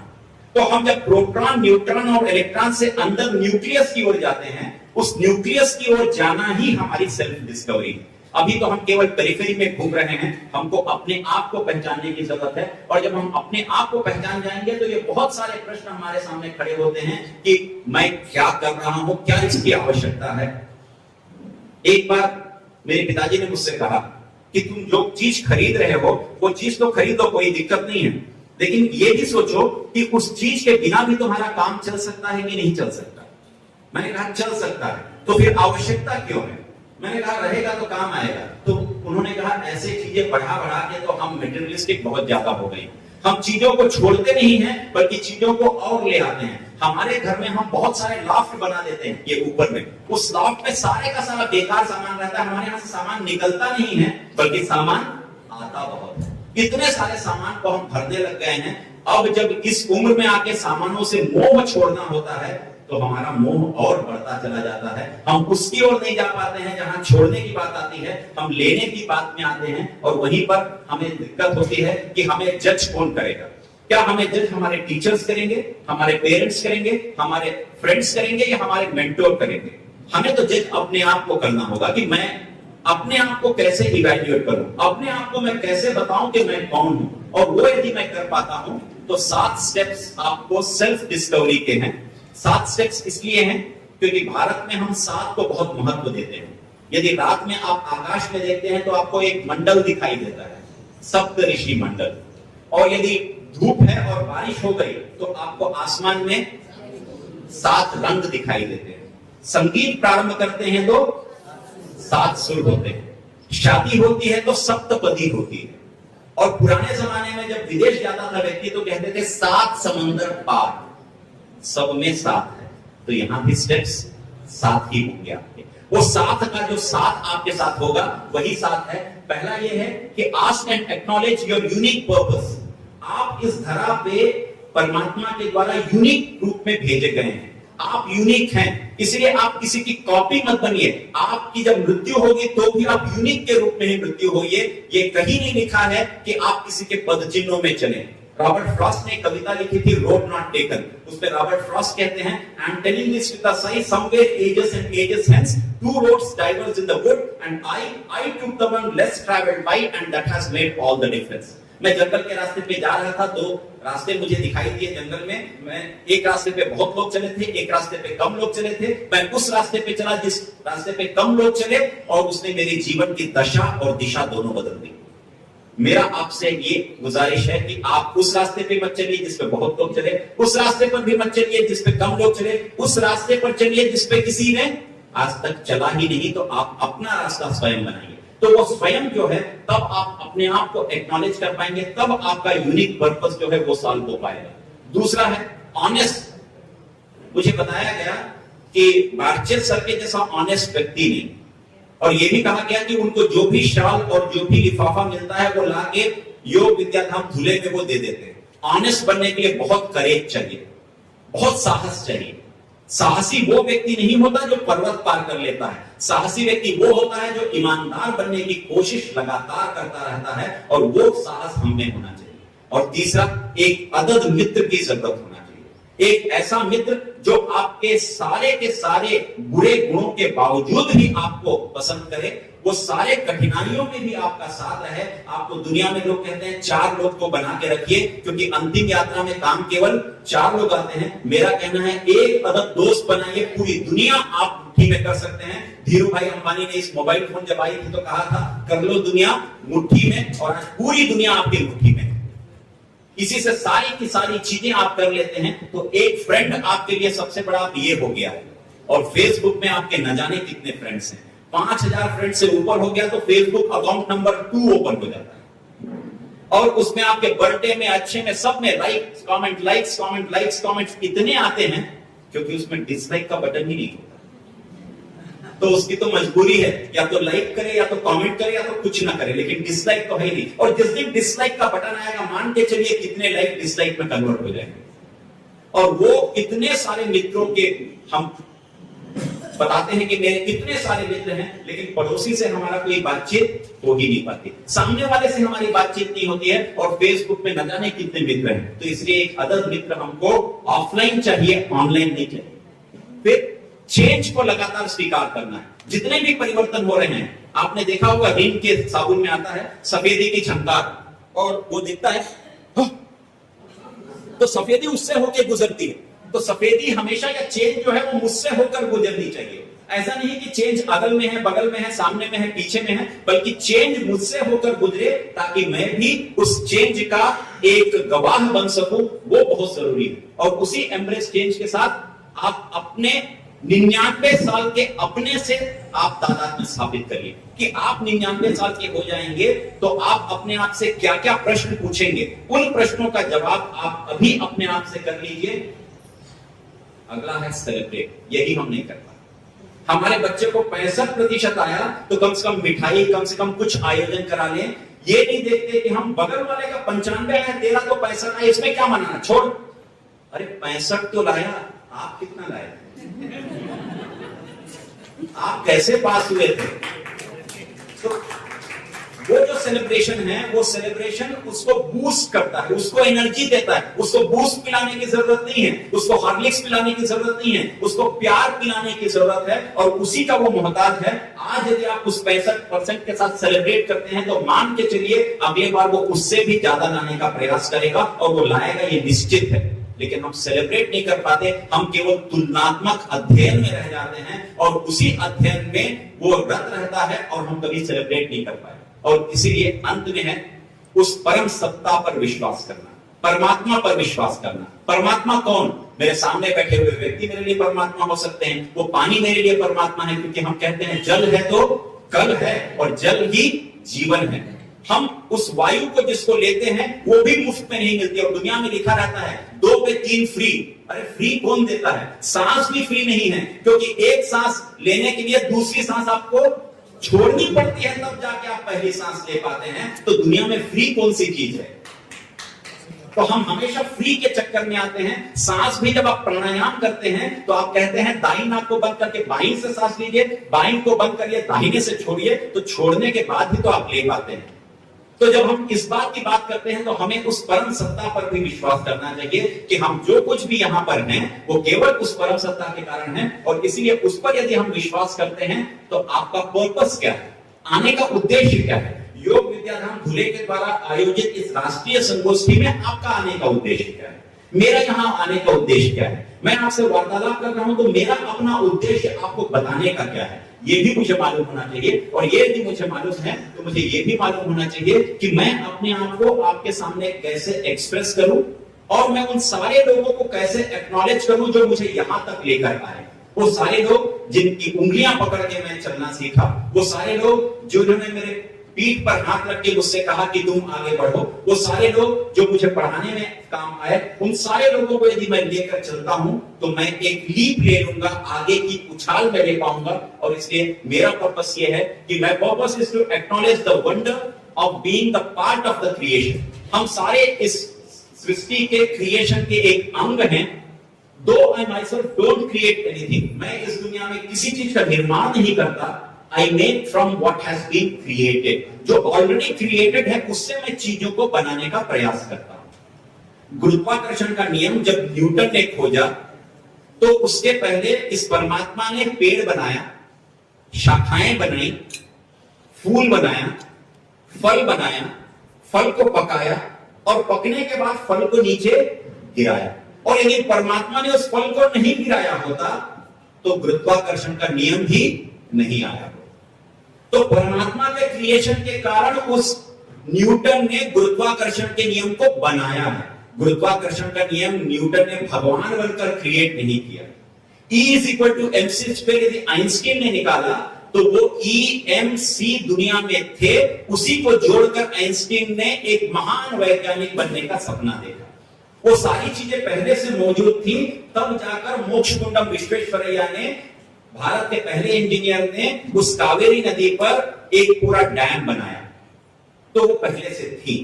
तो हम जब प्रोटॉन, न्यूट्रॉन और इलेक्ट्रॉन से अंदर न्यूक्लियस की ओर जाते हैं, उस न्यूक्लियस की ओर जाना ही हमारी सेल्फ डिस्कवरी है। अभी तो हम केवल पेरिफेरी में घूम रहे हैं, हमको अपने आप को पहचानने की जरूरत है। और जब हम अपने आप को पहचान जाएंगे तो ये बहुत सारे प्रश्न हमारे सामने खड़े होते हैं कि मैं क्या कर रहा हूं, क्या इसकी आवश्यकता है। एक बार मेरे पिताजी ने मुझसे कहा कि तुम जो चीज खरीद रहे हो वो चीज तो खरीदो, कोई दिक्कत नहीं है, लेकिन ये भी सोचो कि उस चीज के बिना भी तुम्हारा काम चल सकता है कि नहीं चल सकता। मैंने कहा चल सकता है, तो फिर आवश्यकता क्यों है? मैंने कहा रहेगा तो काम आएगा। तो उन्होंने कहा ऐसे चीजें बढ़ा बढ़ा के तो हम मटेरियलिस्टिक बहुत ज्यादा हो गए, हम चीजों को छोड़ते नहीं हैं बल्कि चीजों को और ले आते हैं। हमारे घर में हम बहुत सारे लॉफ्ट बना देते हैं, ये ऊपर में, उस लॉफ्ट में सारे का सारा बेकार सामान रहता है, हमारे यहाँ से सामान निकलता नहीं है बल्कि सामान आता बहुत है। इतने सारे सामान को हम भरने लग गए हैं। अब जब इस उम्र में आके सामानों से मोह छोड़ना होता है तो हमारा मोह और बढ़ता चला जाता है। हम उसकी ओर नहीं जा पाते हैं जहां छोड़ने की बात आती है, हम लेने की बात में आते हैं और वहीं पर हमें दिक्कत होती है कि हमें जज कौन करेगा। क्या हमें जज हमारे टीचर्स करेंगे, हमारे पेरेंट्स करेंगे, हमारे फ्रेंड्स करेंगे या हमारे मेंटोर करेंगे? हमें तो जज अपने आप को करना होगा कि मैं अपने आप को कैसे इवैल्यूएट करूं, अपने आप को मैं कैसे बताऊं कि मैं कौन हूं। और वो यदि मैं कर पाता हूं तो 7 स्टेप्स आपको सेल्फ डिस्कवरी के हैं। 7 स्टेप्स इसलिए हैं क्योंकि भारत में हम 7 को बहुत महत्व देते हैं। यदि रात में आप आकाश में देखते हैं तो आपको एक मंडल दिखाई देता है, सप्त ऋषि मंडल। और यदि धूप है और बारिश हो गई तो आपको आसमान में 7 रंग दिखाई देते हैं। संगीत प्रारंभ करते हैं तो 7 सुर होते हैं। शादी होती है तो सप्तपदी होती है। और पुराने जमाने में जब विदेश जाता था व्यक्ति तो कहते थे 7 समंदर पार, सब में 7 है। तो यहां भी स्टेप्स 7 ही होंगे आपके। वो 7 का जो 7 आपके साथ होगा वही 7 है। पहला ये है कि ask and acknowledge your unique purpose. आप इस धरा पे परमात्मा के द्वारा यूनिक रूप में भेजे गए हैं। आप यूनिक हैं, इसलिए आप किसी की कॉपी मत बनिए। आपकी जब मृत्यु होगी तो भी आप यूनिक के रूप में ही मृत्यु होगी। ये कहीं नहीं लिखा है कि आप किसी के पद चिन्हों में चले। रॉबर्ट फ्रॉस्ट ने कविता लिखी थी रोड नॉट टेकन। उसमें रॉबर्ट फ्रॉस्ट कहते हैं I am telling this with a sigh somewhere ages and ages hence two roads diverge in the wood and I took the one less travelled by and that has made all the difference. मैं जंगल के रास्ते पे जा रहा था, 2 रास्ते मुझे दिखाई दिए जंगल में। मैं एक रास्ते पे बहुत लोग चले थे, एक रास्ते पे कम लोग चले थे। मैं उस रास्ते पे चला जिस रास्ते पे कम लोग चले और उसने मेरी जीवन की दशा और दिशा दोनों बदल दी। मेरा आपसे ये गुजारिश है कि आप उस रास्ते पे मत चलिए जिस पे बहुत लोग चले, उस रास्ते पर भी मत चलिए जिस पे कम लोग चले, उस रास्ते पर चलिए जिस पे किसी ने आज तक चला ही नहीं। तो आप अपना रास्ता स्वयं बनाइए। तो वो स्वयं जो है तब आप अपने आप को एक्नॉलेज कर पाएंगे, तब आपका यूनिक पर्पस जो है वो सॉल्व हो पाएगा। दूसरा है ऑनेस्ट। मुझे बताया गया कि बारचेल सर के जैसा ऑनेस्ट व्यक्ति नहीं, और ये भी कहा गया कि उनको जो भी शाल और जो भी लिफाफा मिलता है वो लाके योग विद्याधाम धुले में वो दे देते हैं। ऑनेस्ट बनने के लिए बहुत करेज चाहिए, बहुत साहस चाहिए। साहसी वो व्यक्ति नहीं होता जो पर्वत पार कर लेता है। साहसी व्यक्ति वो होता है जो ईमानदार बनने की कोशिश लगातार करता रहता है, और वो साहस हम में होना चाहिए। और तीसरा, एक अदद मित्र की जरूरत होना चाहिए। एक ऐसा मित्र जो आपके सारे के सारे बुरे गुणों के बावजूद भी आपको पसंद करे, वो सारे कठिनाइयों में भी आपका साथ रहे। आपको दुनिया में लोग कहते हैं 4 लोग को बना के रखिए, क्योंकि अंतिम यात्रा में काम केवल 4 लोग आते हैं। मेरा कहना है एक अदद दोस्त बनाइए, पूरी दुनिया आप मुट्ठी में कर सकते हैं। धीरू भाई अंबानी ने इस मोबाइल फोन जब आई थी तो कहा था कर लो दुनिया मुट्ठी में, और आज पूरी दुनिया आपकी मुट्ठी में। इसी से सारी की सारी चीजें आप कर लेते हैं। तो एक फ्रेंड आपके लिए सबसे बड़ा ये हो गया है। और फेसबुक में आपके न जाने कितने फ्रेंड्स हैं। 5000 फ्रेंड से ऊपर हो गया तो फेसबुक अकाउंट नंबर 2 ओपन हो जाता है, और उसमें आपके बर्थडे में, अच्छे में, सब में लाइक्स कमेंट्स इतने आते हैं, क्योंकि उसमें डिसलाइक का बटन ही नहीं होता। तो उसकी तो मजबूरी है, या तो लाइक करे, या तो कमेंट करे, या तो कुछ ना करे, लेकिन डिसलाइक तो है ही नहीं। और जिस दिन डिसलाइक का बटन आएगा, मान के चलिए कितने लाइक डिसलाइक में कन्वर्ट हो जाएंगे। और वो इतने सारे मित्रों के हम बताते हैं कि मेरे कितने सारे मित्र हैं, लेकिन पड़ोसी से हमारा कोई बातचीत हो ही नहीं पाती, सामने वाले से हमारी बातचीत नहीं होती है, और फेसबुक पे न जाने कितने मित्र हैं। तो इसलिए एक अदद मित्र हमको ऑफलाइन चाहिए, ऑनलाइन नहीं चाहिए। फिर चेंज को लगातार स्वीकार करना है। जितने भी परिवर्तन हो रहे हैं, आपने देखा होगा रिन के साबुन में आता है सफेदी की झंकार, और वो दिखता है तो सफेदी उससे होकर गुजरती है। तो सफेदी हमेशा, या चेंज जो है वो मुझसे होकर गुजरनी चाहिए। ऐसा नहीं कि चेंज अगल में है, बगल में है, सामने में है, पीछे में है, बल्कि चेंज मुझसे होकर गुजरे ताकि मैं भी उस चेंज का एक गवाह बन सकूं, वो बहुत जरूरी है। और उसी एम्ब्रेस चेंज के साथ आप अपने 99 साल के अपने से आप तादाद में स्थापित करिए कि आप 99 साल के हो जाएंगे तो आप अपने आप से क्या क्या प्रश्न पूछेंगे, उन प्रश्नों का जवाब आप अभी अपने आप से कर लीजिए। अगला है सेलिब्रेट, यही हम नहीं कर पाते। हमारे बच्चे को 65% आया तो कम से कम मिठाई, कम से कम कुछ आयोजन करा लें। ये नहीं देखते कि हम बगल वाले का 95 आया, तेरा तो 65 आया, इसमें क्या मनाना, छोड़। अरे 65 तो लाया, आप कितना लाए, आप कैसे पास हुए थे? तो वो जो सेलिब्रेशन है, वो सेलिब्रेशन उसको बूस्ट करता है, उसको एनर्जी देता है। उसको बूस्ट पिलाने की जरूरत नहीं है, उसको हॉर्लिक्स पिलाने की जरूरत नहीं है, उसको प्यार पिलाने की जरूरत है, और उसी का वो मोहताज है। आज यदि आप उस 65% के साथ सेलिब्रेट करते हैं तो मान के चलिए अगली बार वो उससे भी ज्यादा लाने का प्रयास करेगा, और वो लाएगा, ये निश्चित है। लेकिन हम सेलिब्रेट नहीं कर पाते, हम केवल तुलनात्मक अध्ययन में रह जाते हैं, और उसी अध्ययन में वो रत रहता है और हम कभी सेलिब्रेट नहीं कर पाए। और इसीलिए अंत में है उस परम सत्ता पर विश्वास करना, परमात्मा पर विश्वास करना। परमात्मा कौन? मेरे सामने बैठे हुए व्यक्ति मेरे लिए परमात्मा हो सकते हैं, वो पानी मेरे लिए परमात्मा है, क्योंकि हम कहते हैं जल है तो कल है, और जल ही जीवन है। हम उस वायु को जिसको लेते हैं वो भी मुफ्त में नहीं मिलती, और दुनिया में लिखा रहता है 2 पे 3 फ्री। अरे फ्री कौन देता है? सांस भी फ्री नहीं है, क्योंकि एक सांस लेने के लिए दूसरी सांस आपको छोड़नी पड़ती है, तब जाके आप पहली सांस ले पाते हैं। तो दुनिया में फ्री कौन सी चीज है? तो हम हमेशा फ्री के चक्कर में आते हैं। सांस भी जब आप प्राणायाम करते हैं तो आप कहते हैं दाहिनी नाक को बंद करके बाईं से सांस लीजिए, बाईं को बंद करिए, दाहिने से छोड़िए, तो छोड़ने के बाद ही तो आप ले पाते हैं। तो जब हम इस बात की बात करते हैं तो हमें उस परम सत्ता पर भी विश्वास करना चाहिए कि हम जो कुछ भी यहां पर हैं वो केवल उस परम सत्ता के कारण है। और इसीलिए उस पर यदि हम विश्वास करते हैं तो आपका पर्पस क्या है, आने का उद्देश्य क्या है? योग विद्याधाम धुले के द्वारा आयोजित इस राष्ट्रीय संगोष्ठी में आपका आने का उद्देश्य क्या है? मेरा यहां आने का उद्देश्य क्या है? मैं आपसे वार्तालाप कर रहा हूं तो मेरा अपना उद्देश्य आपको बताने का क्या है, ये भी मुझे मालूम होना चाहिए। और ये यदि मुझे मालूम है तो मुझे ये भी मालूम होना चाहिए कि मैं अपने आप को आपके सामने कैसे एक्सप्रेस करूं, और मैं उन सारे लोगों को कैसे एक्नॉलेज करूं जो मुझे यहां तक लेकर आए। वो सारे लोग जिनकी उंगलियां पकड़ के मैं चलना सीखा, वो सारे लोग जिन्होंने मेरे पीठ पर हाथ रख के मुझसे कहा कि तुम आगे बढ़ो, वो सारे लोग जो मुझे पढ़ाने में काम आए, उन सारे लोगों को यदि मैं लेकर चलता हूं तो मैं एक लीप ले लूंगा, आगे की उछाल में ले पाऊंगा। और इसलिए मेरा पर्पस ये है कि my purpose is to acknowledge the wonder of being the part of the creation। हम सारे इस सृष्टि के क्रिएशन के एक अंग हैं। Though I myself don't create anything, मैं इस दुनिया में किसी चीज का निर्माण नहीं करता, I make from what has been created। जो ऑलरेडी क्रिएटेड है उससे मैं चीजों को बनाने का प्रयास करता हूं। गुरुत्वाकर्षण का नियम जब न्यूटन ने खोजा तो उसके पहले इस परमात्मा ने पेड़ बनाया, शाखाएं बनाई, फूल बनाया, फल बनाया, फल को पकाया, और पकने के बाद फल को नीचे गिराया। और यदि परमात्मा ने उस फल को नहीं गिराया होता तो गुरुत्वाकर्षण का नियम भी नहीं आया। तो परमात्मा के क्रिएशन के कारण उस न्यूटन ने गुरुत्वाकर्षण के नियम को बनाया है। गुरुत्वाकर्षण का नियम न्यूटन ने भगवान बनकर क्रिएट नहीं किया। E is equal to mc square यदि आइंस्टीन ने निकाला तो वो EMC दुनिया में थे, उसी को जोड़कर आइंस्टीन ने एक महान वैज्ञानिक बनने का सपना देखा। वो सारी चीजें पहले से मौजूद थी, तब जाकर मोक्षगुंडम विश्वेश्वरैया ने, भारत के पहले इंजीनियर ने, उस कावेरी नदी पर एक पूरा डैम बनाया। तो वो पहले से थी,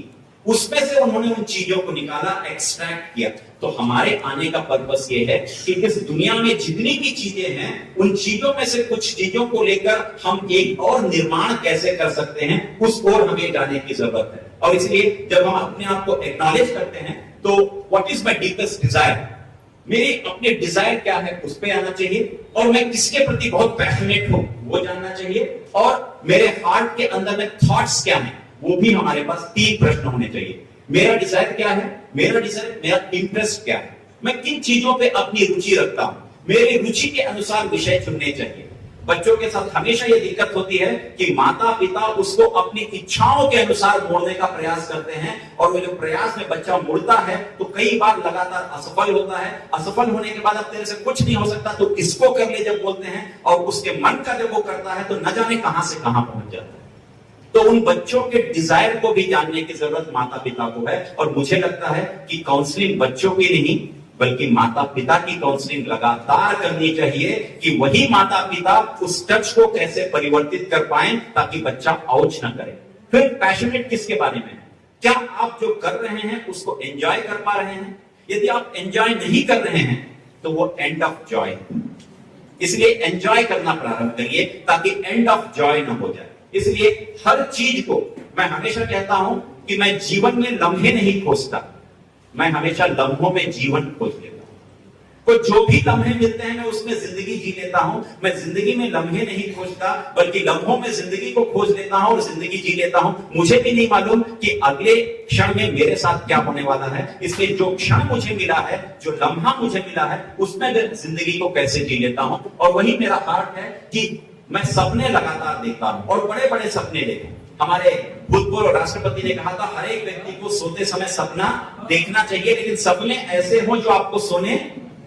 उसमें से उन्होंने उन चीजों को निकाला, एक्सट्रैक्ट किया। तो हमारे आने का पर्पस ये है कि इस दुनिया में जितनी भी चीजें हैं उन चीजों में से कुछ चीजों को लेकर हम एक और निर्माण कैसे कर सकते हैं, उस ओर हमें जाने की जरूरत है। और इसलिए जब हम अपने आप को एक्नॉलेज करते हैं तो what is my deepest desire, मेरी अपने डिजायर क्या है उस पे आना चाहिए, और मैं किसके प्रति बहुत पैशनेट हूं वो जानना चाहिए, और मेरे हार्ट के अंदर में थॉट्स क्या हैं वो भी हमारे पास 3 प्रश्न होने चाहिए। मेरा डिजायर क्या है, मेरा डिजायर, मेरा इंटरेस्ट क्या है, मैं किन चीजों पे अपनी रुचि रखता हूं, मेरी रुचि के अनुसार विषय चुनने चाहिए। बच्चों के साथ हमेशा ये दिक्कत होती है कि माता पिता उसको अपनी इच्छाओं के अनुसार मोड़ने का प्रयास करते हैं, और वो जो प्रयास में बच्चा मुड़ता है तो कई बार लगातार असफल होता है। असफल होने के बाद अब तेरे से कुछ नहीं हो सकता तो इसको कर ले जब बोलते हैं, और उसके मन का जब वो करता है तो न जाने कहां से कहां पहुंच जाता है। तो उन बच्चों के डिजायर को भी जानने की जरूरत माता पिता को है, और मुझे लगता है कि काउंसलिंग बच्चों की नहीं बल्कि माता पिता की काउंसलिंग लगातार करनी चाहिए, कि वही माता पिता उस टच को कैसे परिवर्तित कर पाए ताकि बच्चा आउच ना करे। फिर पैशनेट किसके बारे में है? क्या आप जो कर रहे हैं उसको एंजॉय कर पा रहे हैं? यदि आप एंजॉय नहीं कर रहे हैं तो वो एंड ऑफ जॉय। इसलिए एंजॉय करना प्रारंभ करिए ताकि एंड ऑफ जॉय ना हो जाए। इसलिए हर चीज को मैं हमेशा कहता हूं कि मैं जीवन में लम्हे नहीं खोजता, मैं हमेशा लम्हों में जीवन खोज लेता हूं। तो जो भी लम्हे मिलते हैं मैं उसमें जिंदगी जी लेता हूं। मैं जिंदगी में लम्हे नहीं खोजता बल्कि लम्हों में जिंदगी को खोज लेता हूं और जिंदगी जी लेता हूं। मुझे भी नहीं मालूम कि अगले क्षण में मेरे साथ क्या होने वाला है, इसलिए जो क्षण मुझे मिला है, जो लम्हा मुझे मिला है, उसमें मैं जिंदगी को कैसे जी लेता हूं। और वही मेरा हार्ट है कि मैं सपने लगातार देखता हूं और बड़े बड़े सपने देखूं। हमारे भूतपूर्व राष्ट्रपति ने कहा था हर एक व्यक्ति को सोते समय सपना देखना चाहिए, लेकिन सपने ऐसे हों जो आपको सोने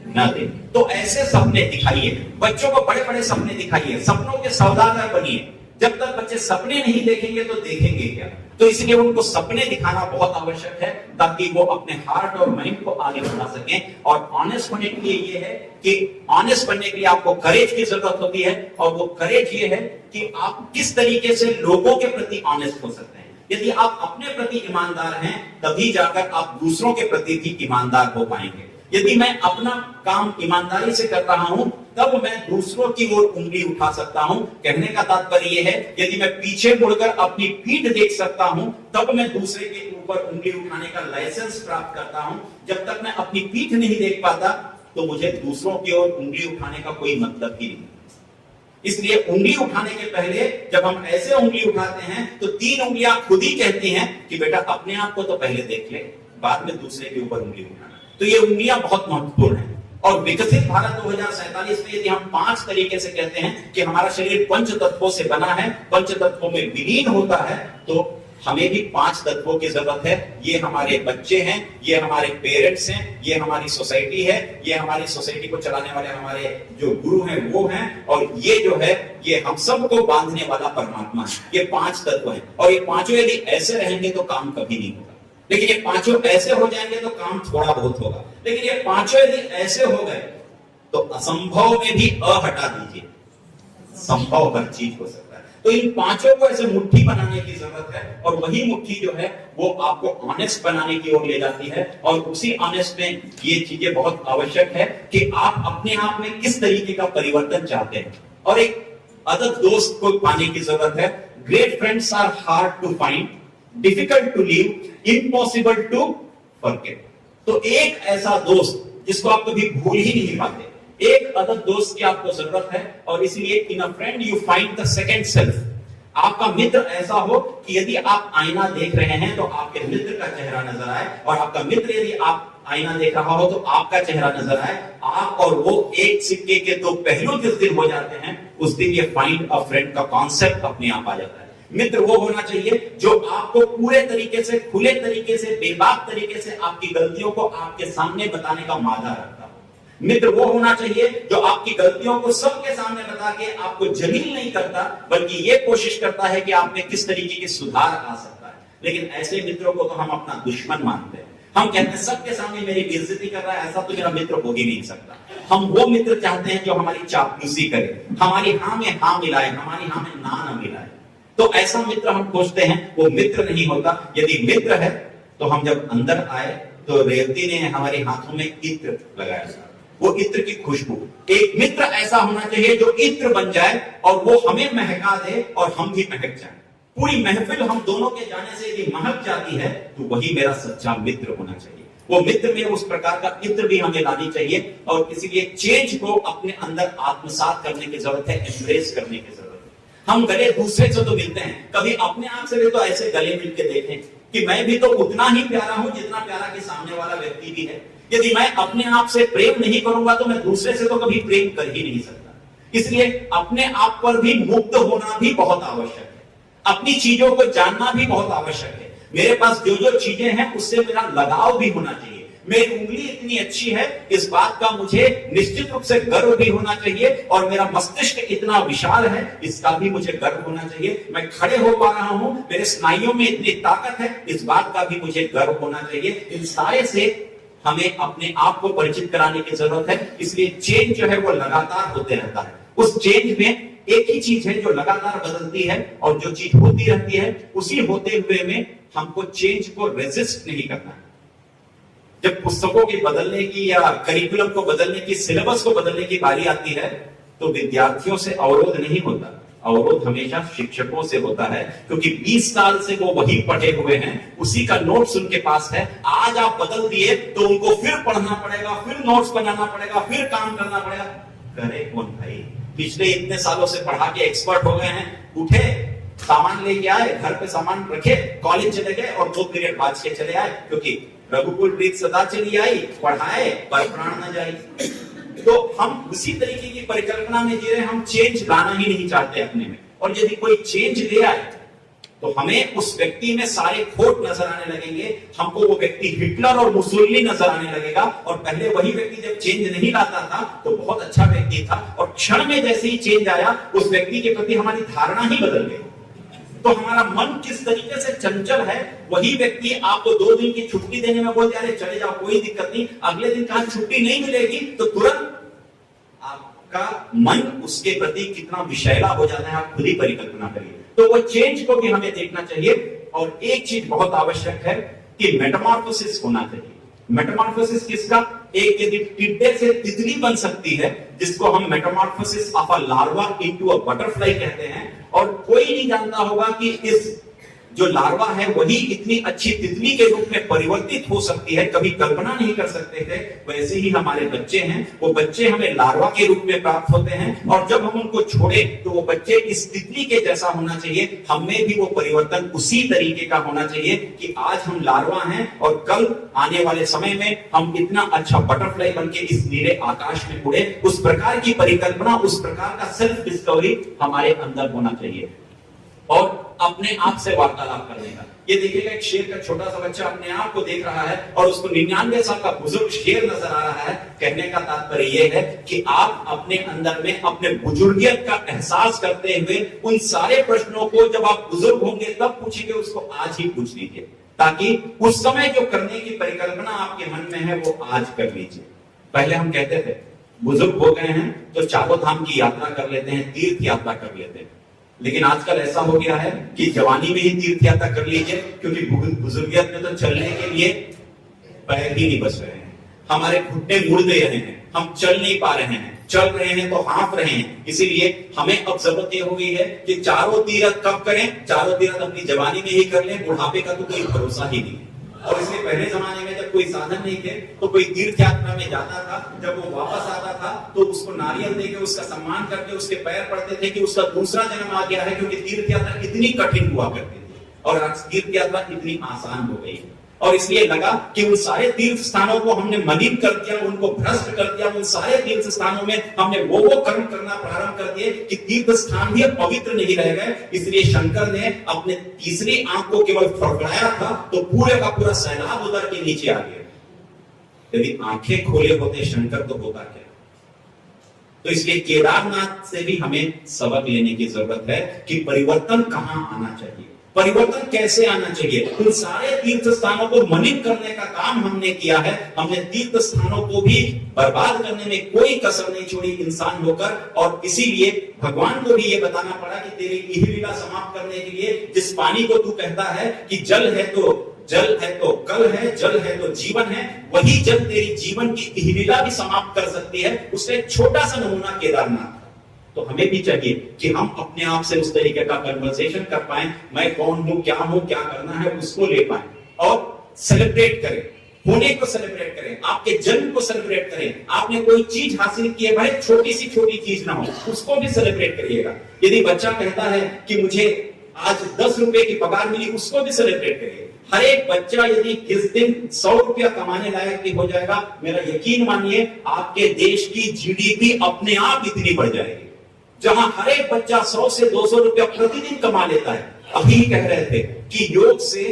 न दे। तो ऐसे सपने दिखाइए, बच्चों को बड़े बड़े सपने दिखाइए, सपनों के सौदागर बनिए। जब तक बच्चे सपने नहीं देखेंगे तो देखेंगे क्या? तो इसलिए उनको सपने दिखाना बहुत आवश्यक है ताकि वो अपने हार्ट और माइंड को आगे बढ़ा सकें। और ऑनेस्ट होने के लिए ये है कि ऑनेस्ट बनने के लिए आपको करेज की जरूरत होती है, और वो करेज ये है कि आप किस तरीके से लोगों के प्रति ऑनेस्ट हो सकते हैं। यदि आप अपने प्रति ईमानदार हैं तभी जाकर आप दूसरों के प्रति भी ईमानदार हो पाएंगे। यदि मैं अपना काम ईमानदारी से कर रहा हूं तब मैं दूसरों की ओर उंगली उठा सकता हूं। कहने का तात्पर्य यह है यदि मैं पीछे मुड़कर अपनी पीठ देख सकता हूं तब मैं दूसरे के ऊपर उंगली उठाने का लाइसेंस प्राप्त करता हूं। जब तक मैं अपनी पीठ नहीं देख पाता तो मुझे दूसरों की ओर उंगली उठाने का कोई मतलब ही नहीं। इसलिए उंगली उठाने के पहले जब हम ऐसे उंगली उठाते हैं तो 3 उंगलियां खुद ही कहती हैं कि बेटा अपने आप को तो पहले देख ले, बाद में दूसरे के ऊपर उंगली उठाना। तो ये उंगलियां बहुत महत्वपूर्ण हैं। और विकसित भारत 2047 में यदि हम 5 तरीके से कहते हैं कि हमारा शरीर 5 तत्वों से बना है, 5 तत्वों में विलीन होता है, तो हमें भी 5 तत्वों की जरूरत है। ये हमारे बच्चे हैं, ये हमारे पेरेंट्स हैं, ये हमारी सोसाइटी है, ये हमारी सोसाइटी को चलाने वाले हमारे जो गुरु हैं वो हैं, और ये जो है ये हम सबको बांधने वाला परमात्मा है। ये 5 तत्व हैं, और ये पांचों यदि ऐसे रहेंगे तो काम कभी नहीं होगा। लेकिन ये 5 ऐसे हो जाएंगे तो काम थोड़ा बहुत होगा। लेकिन ये 5 यदि ऐसे हो गए तो असंभव में भी अ हटा दीजिए, संभव हर चीज हो सकता है। तो इन 5 को ऐसे मुट्ठी बनाने की जरूरत है, और वही मुट्ठी जो है वो आपको ऑनेस्ट बनाने की ओर ले जाती है। और उसी ऑनेस्ट में ये चीजें बहुत आवश्यक है कि आप अपने आप में किस तरीके का परिवर्तन चाहते हैं। और एक अदद दोस्त को पाने की जरूरत है। Great friends are hard to find, difficult to leave, impossible to forget. तो एक ऐसा दोस्त जिसको आप कभी भूल ही नहीं पाते, एक अदद दोस्त की आपको जरूरत है। और इसलिए in a friend you find the second self. आपका मित्र ऐसा हो कि यदि आप आईना देख रहे हैं तो आपके मित्र का चेहरा नजर आए, और आपका मित्र यदि आप आईना देख रहा हो तो आपका चेहरा नजर आए। आप और वो एक सिक्के के 2 पहलू जिस दिन हो जाते हैं उस दिन ये फाइंड अ फ्रेंड का कॉन्सेप्ट अपने आप आ जाता है। मित्र वो होना चाहिए जो आपको पूरे तरीके से, खुले तरीके से, बेबाक तरीके से आपकी गलतियों को आपके सामने बताने का मादा रखता हो। मित्र वो होना चाहिए जो आपकी गलतियों को सबके सामने बता के आपको जलील नहीं करता, बल्कि ये कोशिश करता है कि आप में किस तरीके की सुधार आ सकता है। लेकिन ऐसे मित्रों को तो हम अपना दुश्मन मानते हैं। हम कहते हैं सबके सामने मेरी बेइज्जती कर रहा है, ऐसा तो मेरा मित्र हो ही नहीं सकता। हम वो मित्र चाहते हैं जो हमारी चापलूसी करे, हमारी हां में हां मिलाए, हमारी हां में ना मिलाए। तो ऐसा मित्र हम खोजते हैं, वो मित्र नहीं होता। यदि मित्र है तो हम जब अंदर आए तो रेवती ने हमारे हाथों में इत्र लगाया था, वो इत्र की खुशबू। एक मित्र ऐसा होना चाहिए जो इत्र बन जाए और वो हमें महका दे और हम भी महक जाए। पूरी महफिल हम दोनों के जाने से यदि महक जाती है तो वही मेरा सच्चा मित्र होना चाहिए। वो मित्र में उस प्रकार का इत्र भी हमें लानी चाहिए। और इसीलिए चेंज को अपने अंदर आत्मसात करने की जरूरत है, एम्ब्रेस करने की जरूरत है। हम गले दूसरे से तो मिलते हैं, कभी अपने आप से भी तो ऐसे गले मिल के देखें कि मैं भी तो उतना ही प्यारा हूं जितना प्यारा कि सामने वाला व्यक्ति भी है। यदि मैं अपने आप से प्रेम नहीं करूंगा तो मैं दूसरे से तो कभी प्रेम कर ही नहीं सकता। इसलिए अपने आप पर भी मुक्त होना भी बहुत आवश्यक है, अपनी चीजों को जानना भी बहुत आवश्यक है। मेरे पास जो जो चीजें हैं उससे मेरा लगाव भी होना चाहिए। मेरी उंगली इतनी अच्छी है, इस बात का मुझे निश्चित रूप से गर्व भी होना चाहिए, और मेरा मस्तिष्क इतना विशाल है, इसका भी मुझे गर्व होना चाहिए। मैं खड़े हो पा रहा हूं, मेरे स्नायुओं में इतनी ताकत है, इस बात का भी मुझे गर्व होना चाहिए। इन सारे से हमें अपने आप को परिचित कराने की जरूरत है। इसलिए चेंज जो है वो लगातार होते रहता है। उस चेंज में एक ही चीज है जो लगातार बदलती है, और जो चीज होती रहती है उसी होते हुए में हमको चेंज को रेजिस्ट नहीं करना है। जब पुस्तकों के बदलने की या करिकुलम को बदलने की, सिलेबस को बदलने की बारी आती है, तो विद्यार्थियों से अवरोध नहीं होता, अवरोध हमेशा शिक्षकों से होता है, क्योंकि 20 साल से वो वही पढ़े हुए हैं, उसी का नोट्स उनके पास है। आज आप बदल दिए तो उनको फिर पढ़ना पड़ेगा, फिर नोट्स बनाना पड़ेगा, फिर काम करना पड़ेगा। करे कौन भाई? पिछले इतने सालों से पढ़ा के एक्सपर्ट हो गए हैं, उठे, सामान लेके आए, घर पे सामान रखे, कॉलेज चले गए और 2 पीरियड बाद के चले आए, क्योंकि रघुकुल प्रीत सदा चली आई, पढ़ाए पर प्राण न जाए। तो हम उसी तरीके की परिकल्पना में जी रहे, हम चेंज लाना ही नहीं चाहते अपने में। और यदि कोई चेंज ले आए तो हमें उस व्यक्ति में सारे खोट नजर आने लगेंगे, हमको वो व्यक्ति हिटलर और मुसोलिनी नजर आने लगेगा। और पहले वही व्यक्ति जब चेंज नहीं लाता था तो बहुत अच्छा व्यक्ति था, और क्षण में जैसे ही चेंज आया उस व्यक्ति के प्रति हमारी धारणा ही बदल गई। तो हमारा मन किस तरीके से चंचल है, वही व्यक्ति आपको 2 दिन की छुट्टी देने में बोलते अरे चले जाओ कोई दिक्कत नहीं, अगले दिन कहा छुट्टी नहीं मिलेगी तो तुरंत आपका मन उसके प्रति कितना विषैला हो जाता है, आप खुद ही परिकल्पना करिए। तो वो चेंज को भी हमें देखना चाहिए। और एक चीज बहुत आवश्यक है कि मेटामॉर्फोसिस होना चाहिए। मेटामॉर्फोसिस किसका? एक यदि टिड्डे से तितली बन सकती है, जिसको हम Metamorphosis of a larva into a butterfly कहते हैं, और कोई नहीं जानता होगा कि इस जो लार्वा है वही इतनी अच्छी तितली के रूप में परिवर्तित हो सकती है, कभी कल्पना नहीं कर सकते थे। वैसे ही हमारे बच्चे हैं, वो बच्चे हमें लार्वा के रूप में प्राप्त होते हैं, और जब हम उनको छोड़े तो वो बच्चे इस तितली के जैसा होना चाहिए। हमें भी वो परिवर्तन उसी तरीके का होना चाहिए कि आज हम लार्वा हैं और कल आने वाले समय में हम इतना अच्छा बटरफ्लाई बनके इस नीले आकाश में उड़े। उस प्रकार की परिकल्पना, उस प्रकार का सेल्फ डिस्कवरी हमारे अंदर होना चाहिए, और अपने आप से वार्तालाप करने का। ये देखिएगा एक शेर का छोटा सा बच्चा अपने आप को देख रहा है और उसको 99 साल का बुजुर्ग शेर नजर आ रहा है। कहने का तात्पर्य यह है कि आप अपने अंदर में अपने बुजुर्गियत का एहसास करते हुए उन सारे प्रश्नों को जब आप बुजुर्ग होंगे तब पूछेंगे, उसको आज ही पूछ लीजिए, ताकि उस समय जो करने की परिकल्पना आपके मन में है वो आज कर लीजिए। पहले हम कहते थे बुजुर्ग हो गए हैं तो चारों धाम की यात्रा कर लेते हैं, तीर्थ यात्रा कर लेते हैं, लेकिन आजकल ऐसा हो गया है कि जवानी में ही तीर्थ यात्रा कर लीजिए, क्योंकि बुजुर्गियत में तो चलने के लिए पैर ही नहीं बच रहे हैं, हमारे घुटने मुड़ दे रहे हैं, हम चल नहीं पा रहे हैं, चल रहे हैं तो हाँफ रहे हैं। इसीलिए हमें अब जरूरत यह हो गई है कि चारों तीर्थ कब करें? चारों तीर्थ अपनी जवानी में ही कर लें, बुढ़ापे का तो कोई भरोसा ही नहीं। और इसलिए पहले जमाने में जब कोई साधन नहीं थे तो कोई तीर्थ यात्रा में जाता था, जब वो वापस आता था तो उसको नारियल देके उसका सम्मान करके उसके पैर पड़ते थे कि उसका दूसरा जन्म आ गया है, क्योंकि तीर्थ यात्रा इतनी कठिन हुआ करती थी और आज तीर्थ यात्रा इतनी आसान हो गई। और इसलिए लगा कि उन सारे तीर्थ स्थानों को हमने मलिन कर दिया, उनको भ्रष्ट कर दिया, उन सारे तीर्थ स्थानों में हमने वो कर्म करना प्रारंभ कर दिए कि तीर्थ स्थान भी पवित्र नहीं रह गए। इसलिए शंकर ने अपने तीसरी आंख को केवल फड़फड़ाया था तो पूरे का पूरा सैलाब उधर के नीचे आ गया। यदि आंखें खोले होते शंकर तो होता क्या? तो इसलिए केदारनाथ से भी हमें सबक लेने की जरूरत है कि परिवर्तन कहां आना चाहिए, परिवर्तन कैसे आना चाहिए। उन सारे तीर्थ स्थानों को मलिन करने का काम हमने किया है, हमने तीर्थ स्थानों को भी बर्बाद करने में कोई कसर नहीं छोड़ी इंसान होकर। और इसीलिए भगवान को भी ये बताना पड़ा कि तेरी इह लीला समाप्त करने के लिए जिस पानी को तू कहता है कि जल है तो कल है, जल है तो जीवन है, वही जल तेरी जीवन की इह लीला भी समाप्त कर सकती है। उसका एक छोटा सा नमूना केदारनाथ। तो हमें भी चाहिए कि हम अपने आप से उस तरीके का कन्वर्सेशन कर पाए, मैं कौन हूं, क्या करना है, उसको ले पाए और सेलिब्रेट करें, होने को सेलिब्रेट करें, आपके जन्म को सेलिब्रेट करें। आपने कोई चीज हासिल की है, भाई छोटी सी छोटी चीज ना हो, उसको भी सेलिब्रेट करिएगा। यदि बच्चा कहता है कि मुझे आज 10 रुपए की पगार मिली, उसको भी सेलिब्रेट करिए। हर एक बच्चा यदि इस दिन 100 रुपया कमाने लायक भी हो जाएगा, मेरा यकीन मानिए आपके देश की जीडीपी अपने आप इतनी बढ़ जाएगी। जहां हर एक बच्चा 100 से 200 रुपया प्रतिदिन कमा लेता है। अभी कह रहे थे कि योग से,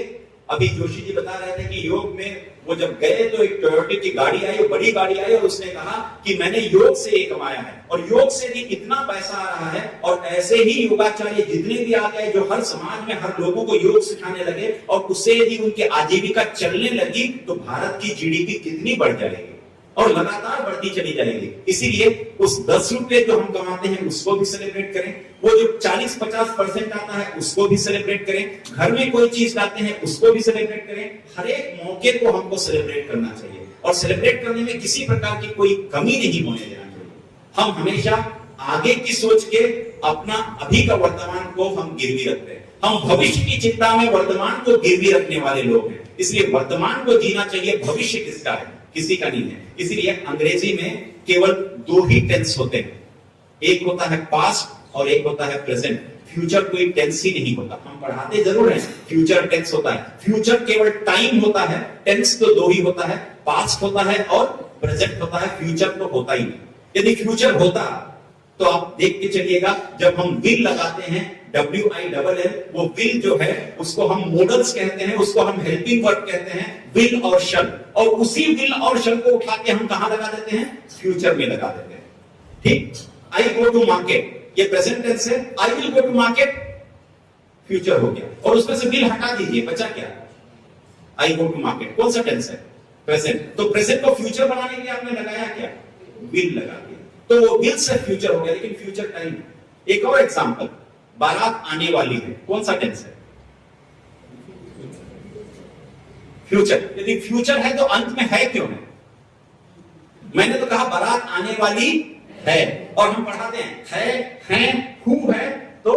अभी जोशी जी बता रहे थे कि योग में वो जब गए तो एक टोयोटा की गाड़ी आई, बड़ी गाड़ी आई, और उसने कहा कि मैंने योग से ये कमाया है, और योग से भी इतना पैसा आ रहा है। और ऐसे ही योगाचार्य जितने भी आ गए जो हर समाज में हर लोगों को योग सिखाने लगे, और उससे यदि उनकी आजीविका चलने लगी तो भारत की जीडीपी कितनी बढ़ जाएगी और लगातार बढ़ती चली जाएगी। इसीलिए उस 10 रुपए जो हम कमाते हैं उसको भी सेलिब्रेट करें, वो जो 40-50% आता है उसको भी सेलिब्रेट करें, घर में कोई चीज लाते हैं उसको भी सेलिब्रेट करें। हर एक मौके को हमको सेलिब्रेट करना चाहिए, और सेलिब्रेट करने में किसी प्रकार की कोई कमी नहीं होने देना चाहिए। हम हमेशा आगे की सोच के अपना अभी का वर्तमान को हम गिरवी रखते हैं। हम भविष्य की चिंता में वर्तमान को गिरवी रखने वाले लोग हैं, इसलिए वर्तमान को जीना चाहिए। भविष्य किसका है? किसी का नहीं है। इसीलिए अंग्रेजी में केवल 2 ही टेंस होते हैं, एक होता है पास्ट और एक होता है प्रेजेंट। फ्यूचर कोई टेंस ही नहीं होता। हम पढ़ाते जरूर हैं, फ्यूचर टेंस होता है। फ्यूचर केवल टाइम होता है, टेंस तो 2 ही होता है, पास्ट होता है और प्रेजेंट होता है। फ्यूचर तो होता ही नहीं। यदि फ्यूचर होता तो आप देख के चलिएगा, जब हम विल लगाते हैं, WILL, वो विल जो है उसको हम मोडल्स कहते हैं, उसको हम हेल्पिंग वर्ब कहते हैं, विल और शल। और उसी विल और शल को उठा के हम कहां लगा देते हैं? फ्यूचर में लगा देते हैं। ठीक, आई गो टू मार्केट, ये प्रेजेंट टेंस है। I will go to market future हो गया, और उसमें से विल हटा दीजिए, बचा क्या? आई गो टू मार्केट। कौन सा टेंस है? प्रेजेंट। तो प्रेजेंट को फ्यूचर बनाने के लिए आपने लगाया क्या? विल लगा दिया, तो वो विल से फ्यूचर हो गया, लेकिन फ्यूचर टाइम है। एक और एग्जांपल, बारात आने वाली है, कौन सा टेंस है? फ्यूचर। यदि फ्यूचर है तो अंत में है क्यों है? मैंने तो कहा बारात आने वाली है, और हम पढ़ाते हैं हु है तो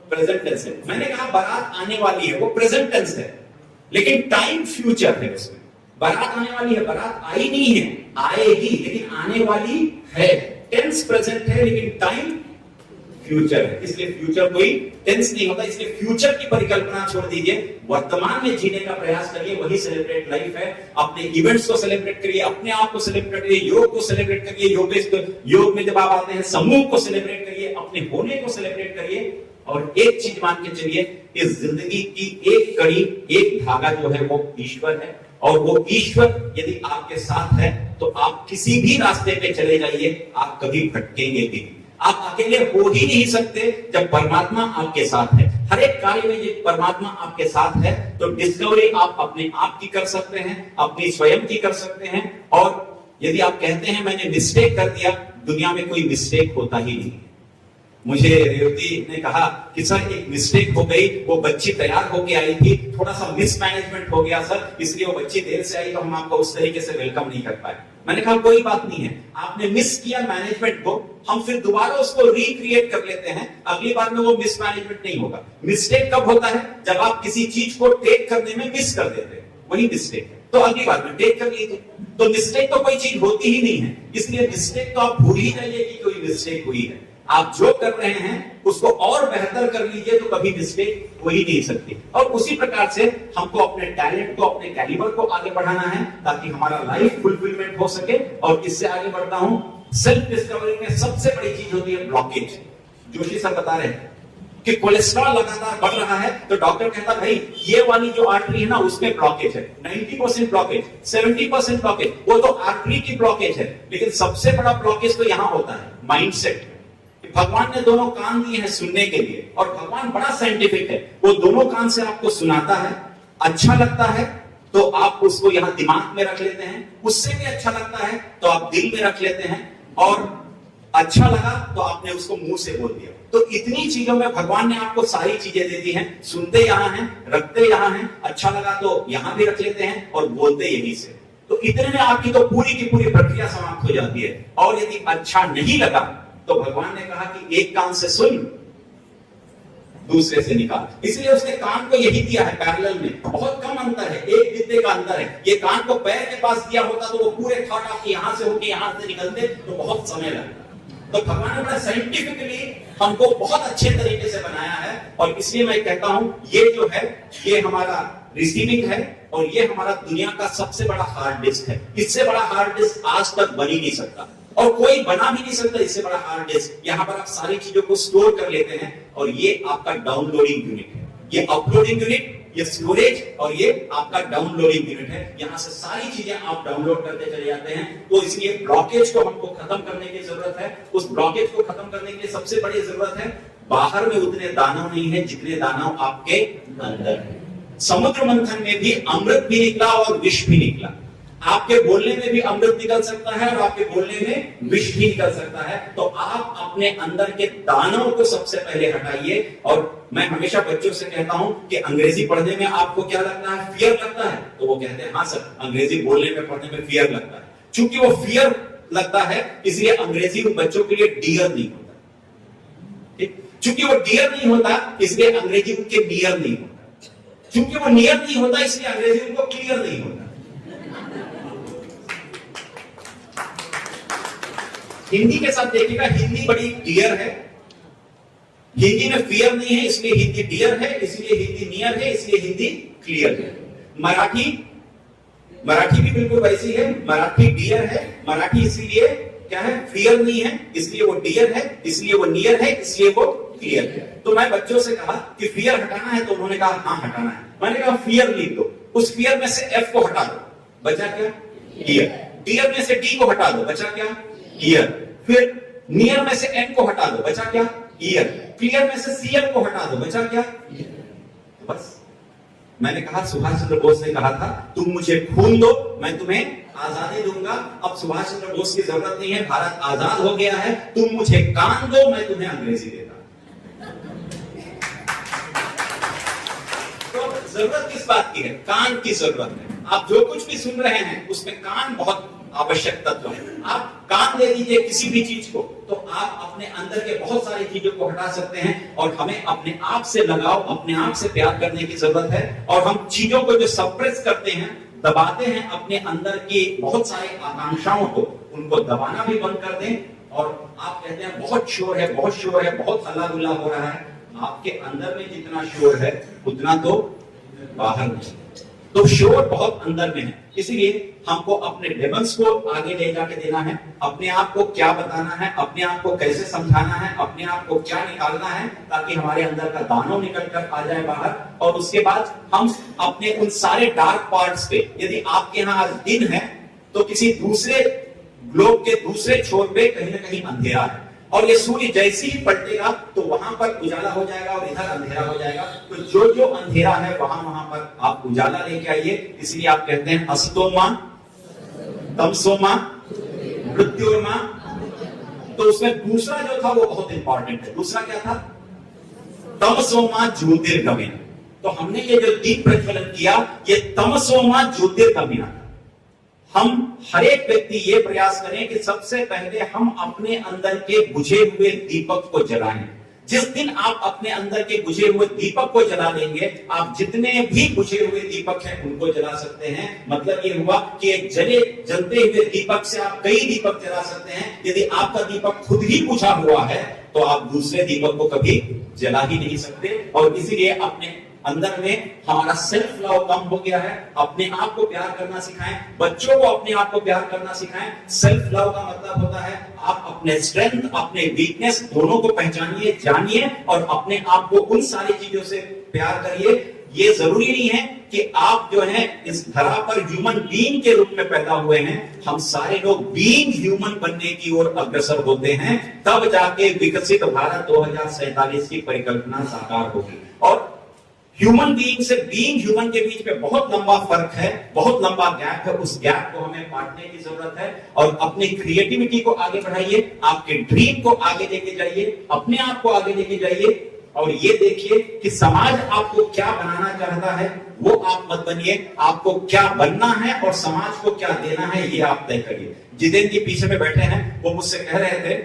प्रेजेंट टेंस है। मैंने कहा बारात आने वाली है, वो प्रेजेंट टेंस है, लेकिन टाइम फ्यूचर है उसमें। बारात आने वाली है, बारात आई नहीं है, आएगी, लेकिन आने वाली है। टेंस प्रेजेंट है लेकिन टाइम फ्यूचर है, इसलिए फ्यूचर कोई टेंस नहीं होता। इसलिए फ्यूचर की परिकल्पना छोड़ दीजिए, वर्तमान में जीने का प्रयास करिए, वही सेलिब्रेट लाइफ है। अपने इवेंट्स को सेलिब्रेट करिए, अपने आप को सेलिब्रेट करिए, योग को सेलिब्रेट करिए, योग में जब आप आते हैं समूह को सेलिब्रेट करिए, अपने होने को सेलिब्रेट करिए। और एक चीज मान के चलिए, इस जिंदगी की एक कड़ी, एक धागा जो है वो ईश्वर है, और वो ईश्वर यदि आपके साथ है तो आप किसी भी रास्ते पे चले जाइए, आप कभी भटकेंगे भी नहीं। आप अकेले हो ही नहीं सकते जब परमात्मा आपके साथ है। हर एक कार्य में ये परमात्मा आपके साथ है, तो डिस्कवरी आप अपने आप की कर सकते हैं, अपनी स्वयं की कर सकते हैं। और यदि आप कहते हैं मैंने मिस्टेक कर दिया, दुनिया में कोई मिस्टेक होता ही नहीं। मुझे रेवती ने कहा कि सर एक मिस्टेक हो गई, वो बच्ची तैयार होके आई थी, थोड़ा सा मिसमैनेजमेंट हो गया सर, इसलिए वो बच्ची देर से आई, तो हम आपको उस तरीके से वेलकम नहीं कर पाए। मैंने कहा कोई बात नहीं है, आपने मिस किया मैनेजमेंट को, हम फिर दोबारा उसको रिक्रिएट कर लेते हैं, अगली बार में वो मिसमैनेजमेंट नहीं होगा। मिस्टेक कब होता है? जब आप किसी चीज को टेक करने में मिस कर देते हैं, वही मिस्टेक है। तो अगली बार में टेक कर लीजिए। तो मिस्टेक तो कोई चीज होती ही नहीं है, इसलिए मिस्टेक तो आप भूल ही जाइए कि कोई मिस्टेक हुई है। आप जो कर रहे हैं उसको और बेहतर कर लीजिए, तो कभी मिस्टेक हो ही नहीं सकती। और उसी प्रकार से हमको अपने टैलेंट को, अपने कैलिबर को आगे बढ़ाना है, ताकि हमारा लाइफ फुलफिलमेंट हो सके। और इससे आगे बढ़ता हूं, सेल्फ डिस्कवरी में सबसे बड़ी चीज होती है ब्लॉकेज। जोशी सर बता रहे हैं कि कोलेस्ट्रॉल लगातार बढ़ रहा है, तो डॉक्टर कहता भाई ये वाली जो आर्टरी है ना उसमें ब्लॉकेज है, 90% ब्लॉकेज, 70% ब्लॉकेज, वो तो आर्टरी की ब्लॉकेज है। लेकिन सबसे बड़ा ब्लॉकेज तो यहां होता है माइंडसेट। भगवान ने दोनों कान दिए हैं सुनने के लिए, और भगवान बड़ा साइंटिफिक है, वो दोनों कान से आपको सुनाता है। अच्छा लगता है तो आप उसको यहां दिमाग में रख लेते हैं, उससे भी अच्छा लगता है तो आप दिल में रख लेते हैं, और अच्छा लगा तो आपने उसको मुंह से बोल दिया। तो इतनी चीजों में भगवान ने आपको सारी चीजें दे दी हैं। सुनते यहां हैं, रखते यहां हैं, अच्छा लगा तो यहां भी रख लेते हैं, और बोलते यहीं से। तो इतने में आपकी तो पूरी की पूरी प्रक्रिया समाप्त हो जाती है। और यदि अच्छा नहीं लगा तो भगवान ने कहा कि एक कान से सुन, दूसरे से निकाल। इसलिए उसने कान को यही दिया है पैरेलल में, बहुत कम अंतर है, एक बिंदे का अंतर है। ये कान को पैर के पास दिया होता तो वो पूरे थॉट आपके यहां से होके यहां से निकलते तो बहुत समय लगता। तो भगवान ने बड़ा साइंटिफिकली हमको बहुत अच्छे तरीके से बनाया है। और इसलिए मैं कहता हूं ये जो है ये हमारा रिसीविंग है, और ये हमारा दुनिया का सबसे बड़ा हार्ड डिस्क है। इससे बड़ा हार्ड डिस्क आज तक बन ही नहीं सकता। और कोई बना भी नहीं सकता इससे बड़ा हार्ड डिस्क। यहां पर आप सारी चीजों को स्टोर कर लेते हैं और ये आपका डाउनलोडिंग यूनिट है, ये अपलोडिंग यूनिट, ये स्टोरेज और ये आपका डाउनलोडिंग यूनिट है। यहां से सारी चीजें आप डाउनलोड करते चले जाते हैं। तो इसलिए ब्लॉकेज को हमको खत्म करने की जरूरत है। उस ब्लॉकेज को खत्म करने के लिए सबसे बड़ी जरूरत है, बाहर में उतने दानव नहीं है जितने दानव आपके अंदर है। समुद्र मंथन में भी अमृत भी निकला और विष भी निकला। आपके बोलने में भी अमृत निकल सकता है और आपके बोलने में विष भी निकल सकता है। तो आप अपने अंदर के दानव को सबसे पहले हटाइए। और मैं हमेशा बच्चों से कहता हूं कि अंग्रेजी पढ़ने में आपको क्या लगता है, फियर लगता है? तो वो कहते हैं हाँ सर, अंग्रेजी बोलने में पढ़ने में फियर लगता है। चूंकि वो फियर लगता है इसलिए अंग्रेजी उन बच्चों के लिए डियर नहीं होता। ठीक, चूंकि वो डियर नहीं होता इसलिए अंग्रेजी उनके नियर नहीं होता। चूंकि वो नियर नहीं होता इसलिए अंग्रेजी उनको क्लियर नहीं होता। हिंदी के साथ देखिएगा, हिंदी बड़ी डियर है, हिंदी में फियर नहीं है इसलिए हिंदी डियर है, इसलिए हिंदी नियर है, इसलिए हिंदी क्लियर है। मराठी भी बिल्कुल वैसी है, मराठी डियर है, मराठी इसलिए क्या है, फियर नहीं है इसलिए वो डियर है, इसलिए वो नियर है, इसलिए वो क्लियर है। तो मैं बच्चों से कहा कि फियर हटाना है तो उन्होंने कहा हाँ हटाना है। मैंने कहा फियर लिख दो, उस फियर में से एफ को हटा दो, बचा क्या, डियर। डियर में से डी को हटा दो, बचा क्या, ईयर। फिर नियर में से एन को हटा दो, बचा क्या, ईयर। क्लियर में से सीएल को हटा दो, बचा क्या, बस। मैंने कहा सुभाष चंद्र बोस ने कहा था तुम मुझे खून दो मैं तुम्हें आजादी दूंगा। अब सुभाष चंद्र बोस की जरूरत नहीं है, भारत आजाद हो गया है। तुम मुझे कान दो मैं तुम्हें अंग्रेजी देता। तो जरूरत किस बात की है, कान की जरूरत है। आप जो कुछ भी सुन रहे हैं उसमें कान बहुत आवश्यक तत्व है। आप कान दे दीजिए किसी भी चीज को तो आप अपने अंदर के बहुत सारी चीजों को हटा सकते हैं। और हमें अपने आप से लगाव, अपने आप से प्यार करने की जरूरत है। और हम चीजों को जो सप्रेस करते हैं, दबाते हैं, अपने अंदर की बहुत सारी आकांक्षाओं को, उनको दबाना भी बंद कर दें। और आप कहते हैं बहुत शोर है, बहुत शोर है, बहुत हल्ला गुल्ला हो रहा है। आपके अंदर में जितना शोर है उतना तो बाहर नहीं। तो शोर बहुत अंदर में है। इसीलिए हमको अपने डेमन्स को आगे ले जाके देना है। अपने आप को क्या बताना है, अपने आप को कैसे समझाना है, अपने आप को क्या निकालना है ताकि हमारे अंदर का दानव निकल कर आ जाए बाहर। और उसके बाद हम अपने उन सारे डार्क पार्ट्स पे, यदि आपके यहाँ आज दिन है तो किसी दूसरे ग्लोब के दूसरे छोर पे कहीं ना कहीं अंधेरा है। और ये सूर्य जैसे ही पलटेगा तो वहां पर उजाला हो जाएगा और इधर अंधेरा हो जाएगा। तो जो जो अंधेरा है वहां पर आप उजाला लेके आइए। इसलिए आप कहते हैं असतोमा तमसोमा मृत्योर्मा। तो उसमें दूसरा जो था वो बहुत इंपॉर्टेंट है। दूसरा क्या था, तमसोमा ज्योतिर्गमय। तो हमने ये जो दीप प्रज्वलन किया ये तमसोमा ज्योतिर्गमय था। हम हर एक व्यक्ति ये प्रयास करें कि सबसे पहले हम अपने अंदर के बुझे हुए दीपक को जलाएं। जिस दिन आप अपने अंदर के बुझे हुए दीपक को जला देंगे, आप जितने भी बुझे हुए दीपक हैं उनको जला सकते हैं। मतलब ये हुआ कि एक जलते हुए दीपक से आप कई दीपक जला सकते हैं। यदि आपका दीपक खुद ही बुझा हुआ है तो आप दूसरे दीपक को कभी जला ही नहीं सकते। और इसीलिए अपने अंदर में हमारा सेल्फ लव कम हो गया है। अपने आप को प्यार करना सिखाएं, बच्चों को अपने आप को प्यार करना सिखाएं। सेल्फ लव का मतलब होता है आप अपने स्ट्रेंथ, अपने वीकनेस दोनों को पहचानिए, जानिए और अपने आप को उन सारी चीजों से प्यार करिए। ये जरूरी नहीं है कि आप जो है इस धरा पर ह्यूमन बीइंग के रूप में पैदा हुए हैं। हम सारे लोग बीइंग ह्यूमन बनने की ओर अग्रसर होते हैं, तब जाके विकसित भारत 2047 की परिकल्पना साकार होगी। और ह्यूमन बीइंग से बीइंग ह्यूमन के बीच में बहुत लंबा फर्क है, बहुत लंबा गैप है। उस गैप को हमें पाटने की जरूरत है। और अपनी क्रिएटिविटी को आगे बढ़ाइए, आपके ड्रीम को आगे लेके जाइए, अपने आप को आगे लेके जाइए। और ये देखिए कि समाज आपको क्या बनाना चाहता है वो आप मत बनिए, आपको क्या बनना है और समाज को क्या देना है ये आप तय करिए। जितेंद्र जी पीछे में बैठे हैं, वो मुझसे कह रहे थे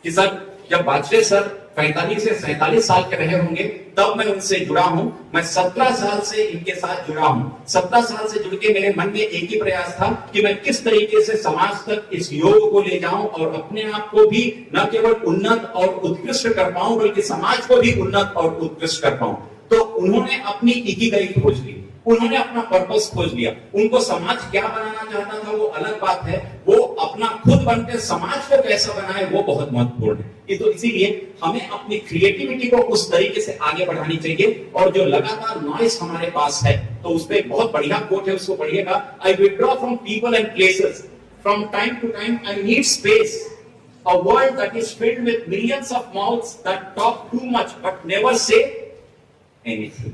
कि सर जब वाजपेयी सर 45 से 47 साल के रहे होंगे तब मैं उनसे जुड़ा हूं। मैं 17 साल से इनके साथ जुड़ा हूं। 17 साल से जुड़ के मेरे मन में एक ही प्रयास था कि मैं किस तरीके से समाज तक इस योग को ले जाऊं और अपने आप को भी न केवल उन्नत और उत्कृष्ट कर पाऊं बल्कि समाज को भी उन्नत और उत्कृष्ट कर पाऊं। तो उन्होंने अपनी इकिगाई खोज ली। उन्होंने अपना पर्पस खोज लिया। उनको समाज क्या बनाना चाहता था वो अलग बात है, वो अपना खुद बनकर समाज को कैसा बनाए वो बहुत महत्वपूर्ण है। ये तो इसीलिए हमें अपनी क्रिएटिविटी को उस तरीके से आगे बढ़ानी चाहिए। और जो लगातार नॉइस हमारे पास है, तो उस पर एक बहुत बढ़िया कोट है, उसको पढ़िएगा। I withdraw from people and places, from time to time I need space, a world that is filled with millions of mouths that talk too much but never say anything.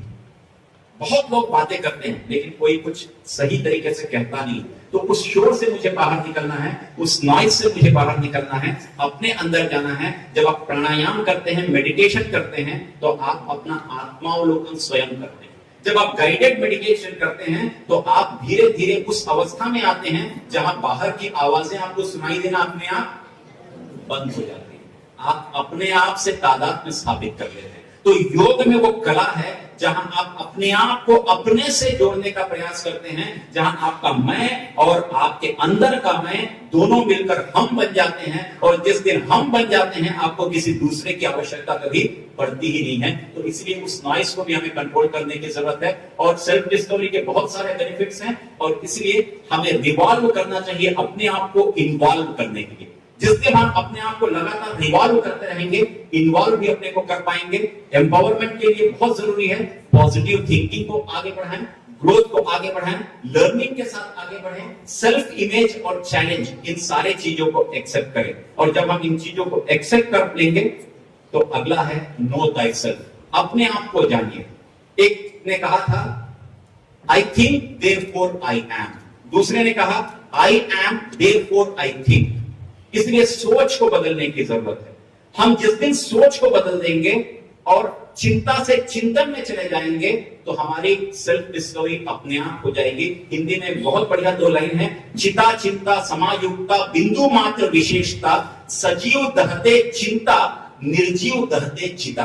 बहुत लोग बातें करते हैं लेकिन कोई कुछ सही तरीके से कहता नहीं। तो उस शोर से मुझे बाहर निकलना है, उस नॉइज से मुझे बाहर निकलना है, अपने अंदर जाना है। जब आप प्राणायाम करते हैं, मेडिटेशन करते हैं, तो आप अपना आत्मावलोकन स्वयं करते हैं। जब आप गाइडेड मेडिटेशन करते हैं तो आप धीरे धीरे उस अवस्था में आते हैं जहां बाहर की आवाजें आपको सुनाई देना अपने आप बंद हो जाती है, आप अपने आप से तादात्म्य स्थापित कर लेते हैं। तो योग में वो कला है जहां आप अपने आप को अपने से जोड़ने का प्रयास करते हैं, जहां आपका मैं और आपके अंदर का मैं दोनों मिलकर हम बन जाते हैं। और जिस दिन हम बन जाते हैं, आपको किसी दूसरे की आवश्यकता कभी पड़ती ही नहीं है। तो इसलिए उस नॉइस को भी हमें कंट्रोल करने की जरूरत है। और सेल्फ डिस्कवरी के बहुत सारे बेनिफिट्स हैं, और इसलिए हमें रिवॉल्व करना चाहिए अपने आप को इन्वॉल्व करने के लिए। जिस दिन हम अपने आप को लगातार रिवॉल्व करते रहेंगे, इन्वॉल्व भी अपने को कर पाएंगे। एम्पावरमेंट के लिए बहुत जरूरी है पॉजिटिव थिंकिंग को आगे बढ़ाएं, ग्रोथ को आगे बढ़ाएं, लर्निंग के साथ आगे बढ़ें, सेल्फ इमेज और चैलेंज, इन सारे चीजों को एक्सेप्ट करें। और जब हम इन चीजों को एक्सेप्ट कर लेंगे तो अगला है नो थायसेल्फ, अपने आप को जानिए। एक ने कहा था I think therefore I am, दूसरे ने कहा I am therefore I think. इसलिए सोच को बदलने की जरूरत है। हम जिस दिन सोच को बदल देंगे और चिंता से चिंतन में चले जाएंगे, तो हमारी सेल्फ डिस्कवरी अपने आप हो जाएगी। हिंदी में बहुत बढ़िया 2 लाइन है, चिता चिंता समायुक्ता बिंदु मात्र विशेषता, सजीव दहते चिंता निर्जीव दहते चिता।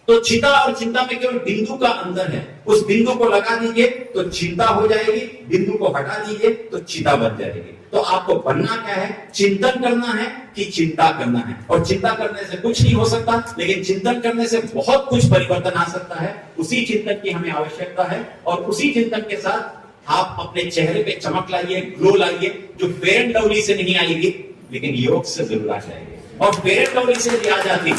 तो चिता और चिंता में केवल बिंदु का अंतर है। उस बिंदु को लगा दीजिए तो चिंता हो जाएगी, बिंदु को हटा दीजिए तो चिता बन जाएगी। तो आपको बनना क्या है? चिंतन करना है कि चिंता करना है। और चिंता करने से कुछ नहीं हो सकता, लेकिन चिंतन करने से बहुत कुछ परिवर्तन आ सकता है। उसी चिंतन की हमें आवश्यकता है, और उसी चिंतन के साथ आप अपने चेहरे पे चमक लाइए, ग्लो लाइए, जो फेयर एंड लवली से नहीं आएगी, लेकिन योग से जरूर आ जाएगी। और फेयर एंड लवली से भी आ जाती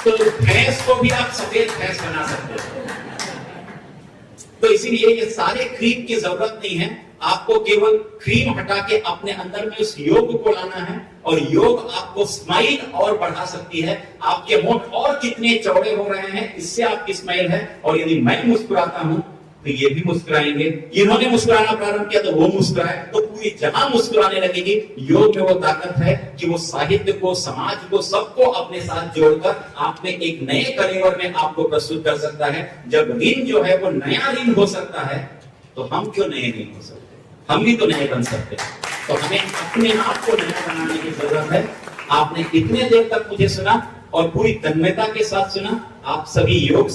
तो भैंस को भी आप सफेद भैंस बना सकते हो। तो इसीलिए ये सारे क्रीम की जरूरत नहीं है, आपको केवल क्रीम हटा के अपने अंदर में उस योग को लाना है। और योग आपको स्माइल और बढ़ा सकती है। आपके होंठ और कितने चौड़े हो रहे हैं, इससे आपकी स्माइल है। और यदि मैं मुस्कुराता हूं तो ये भी मुस्कुराएंगे। इन्होंने मुस्कुराना प्रारंभ किया तो वो मुस्कुराए, तो पूरी जहां मुस्कुराने लगेगी। योग में वो ताकत है कि वो साहित्य को, समाज को, सबको अपने साथ जोड़कर आप में एक नए कलेवर में आपको प्रस्तुत कर सकता है। जब ऋण जो है वो नया ऋण हो सकता है, तो हम क्यों नए नहीं हो सकते? हम भी तो नए बन सकते हैं। तो हमें अपने आप को नया बनाने की जरूरत है। आपने इतने देर तक मुझे सुना और पूरी तन्मयता के साथ सुना। आप सभी योग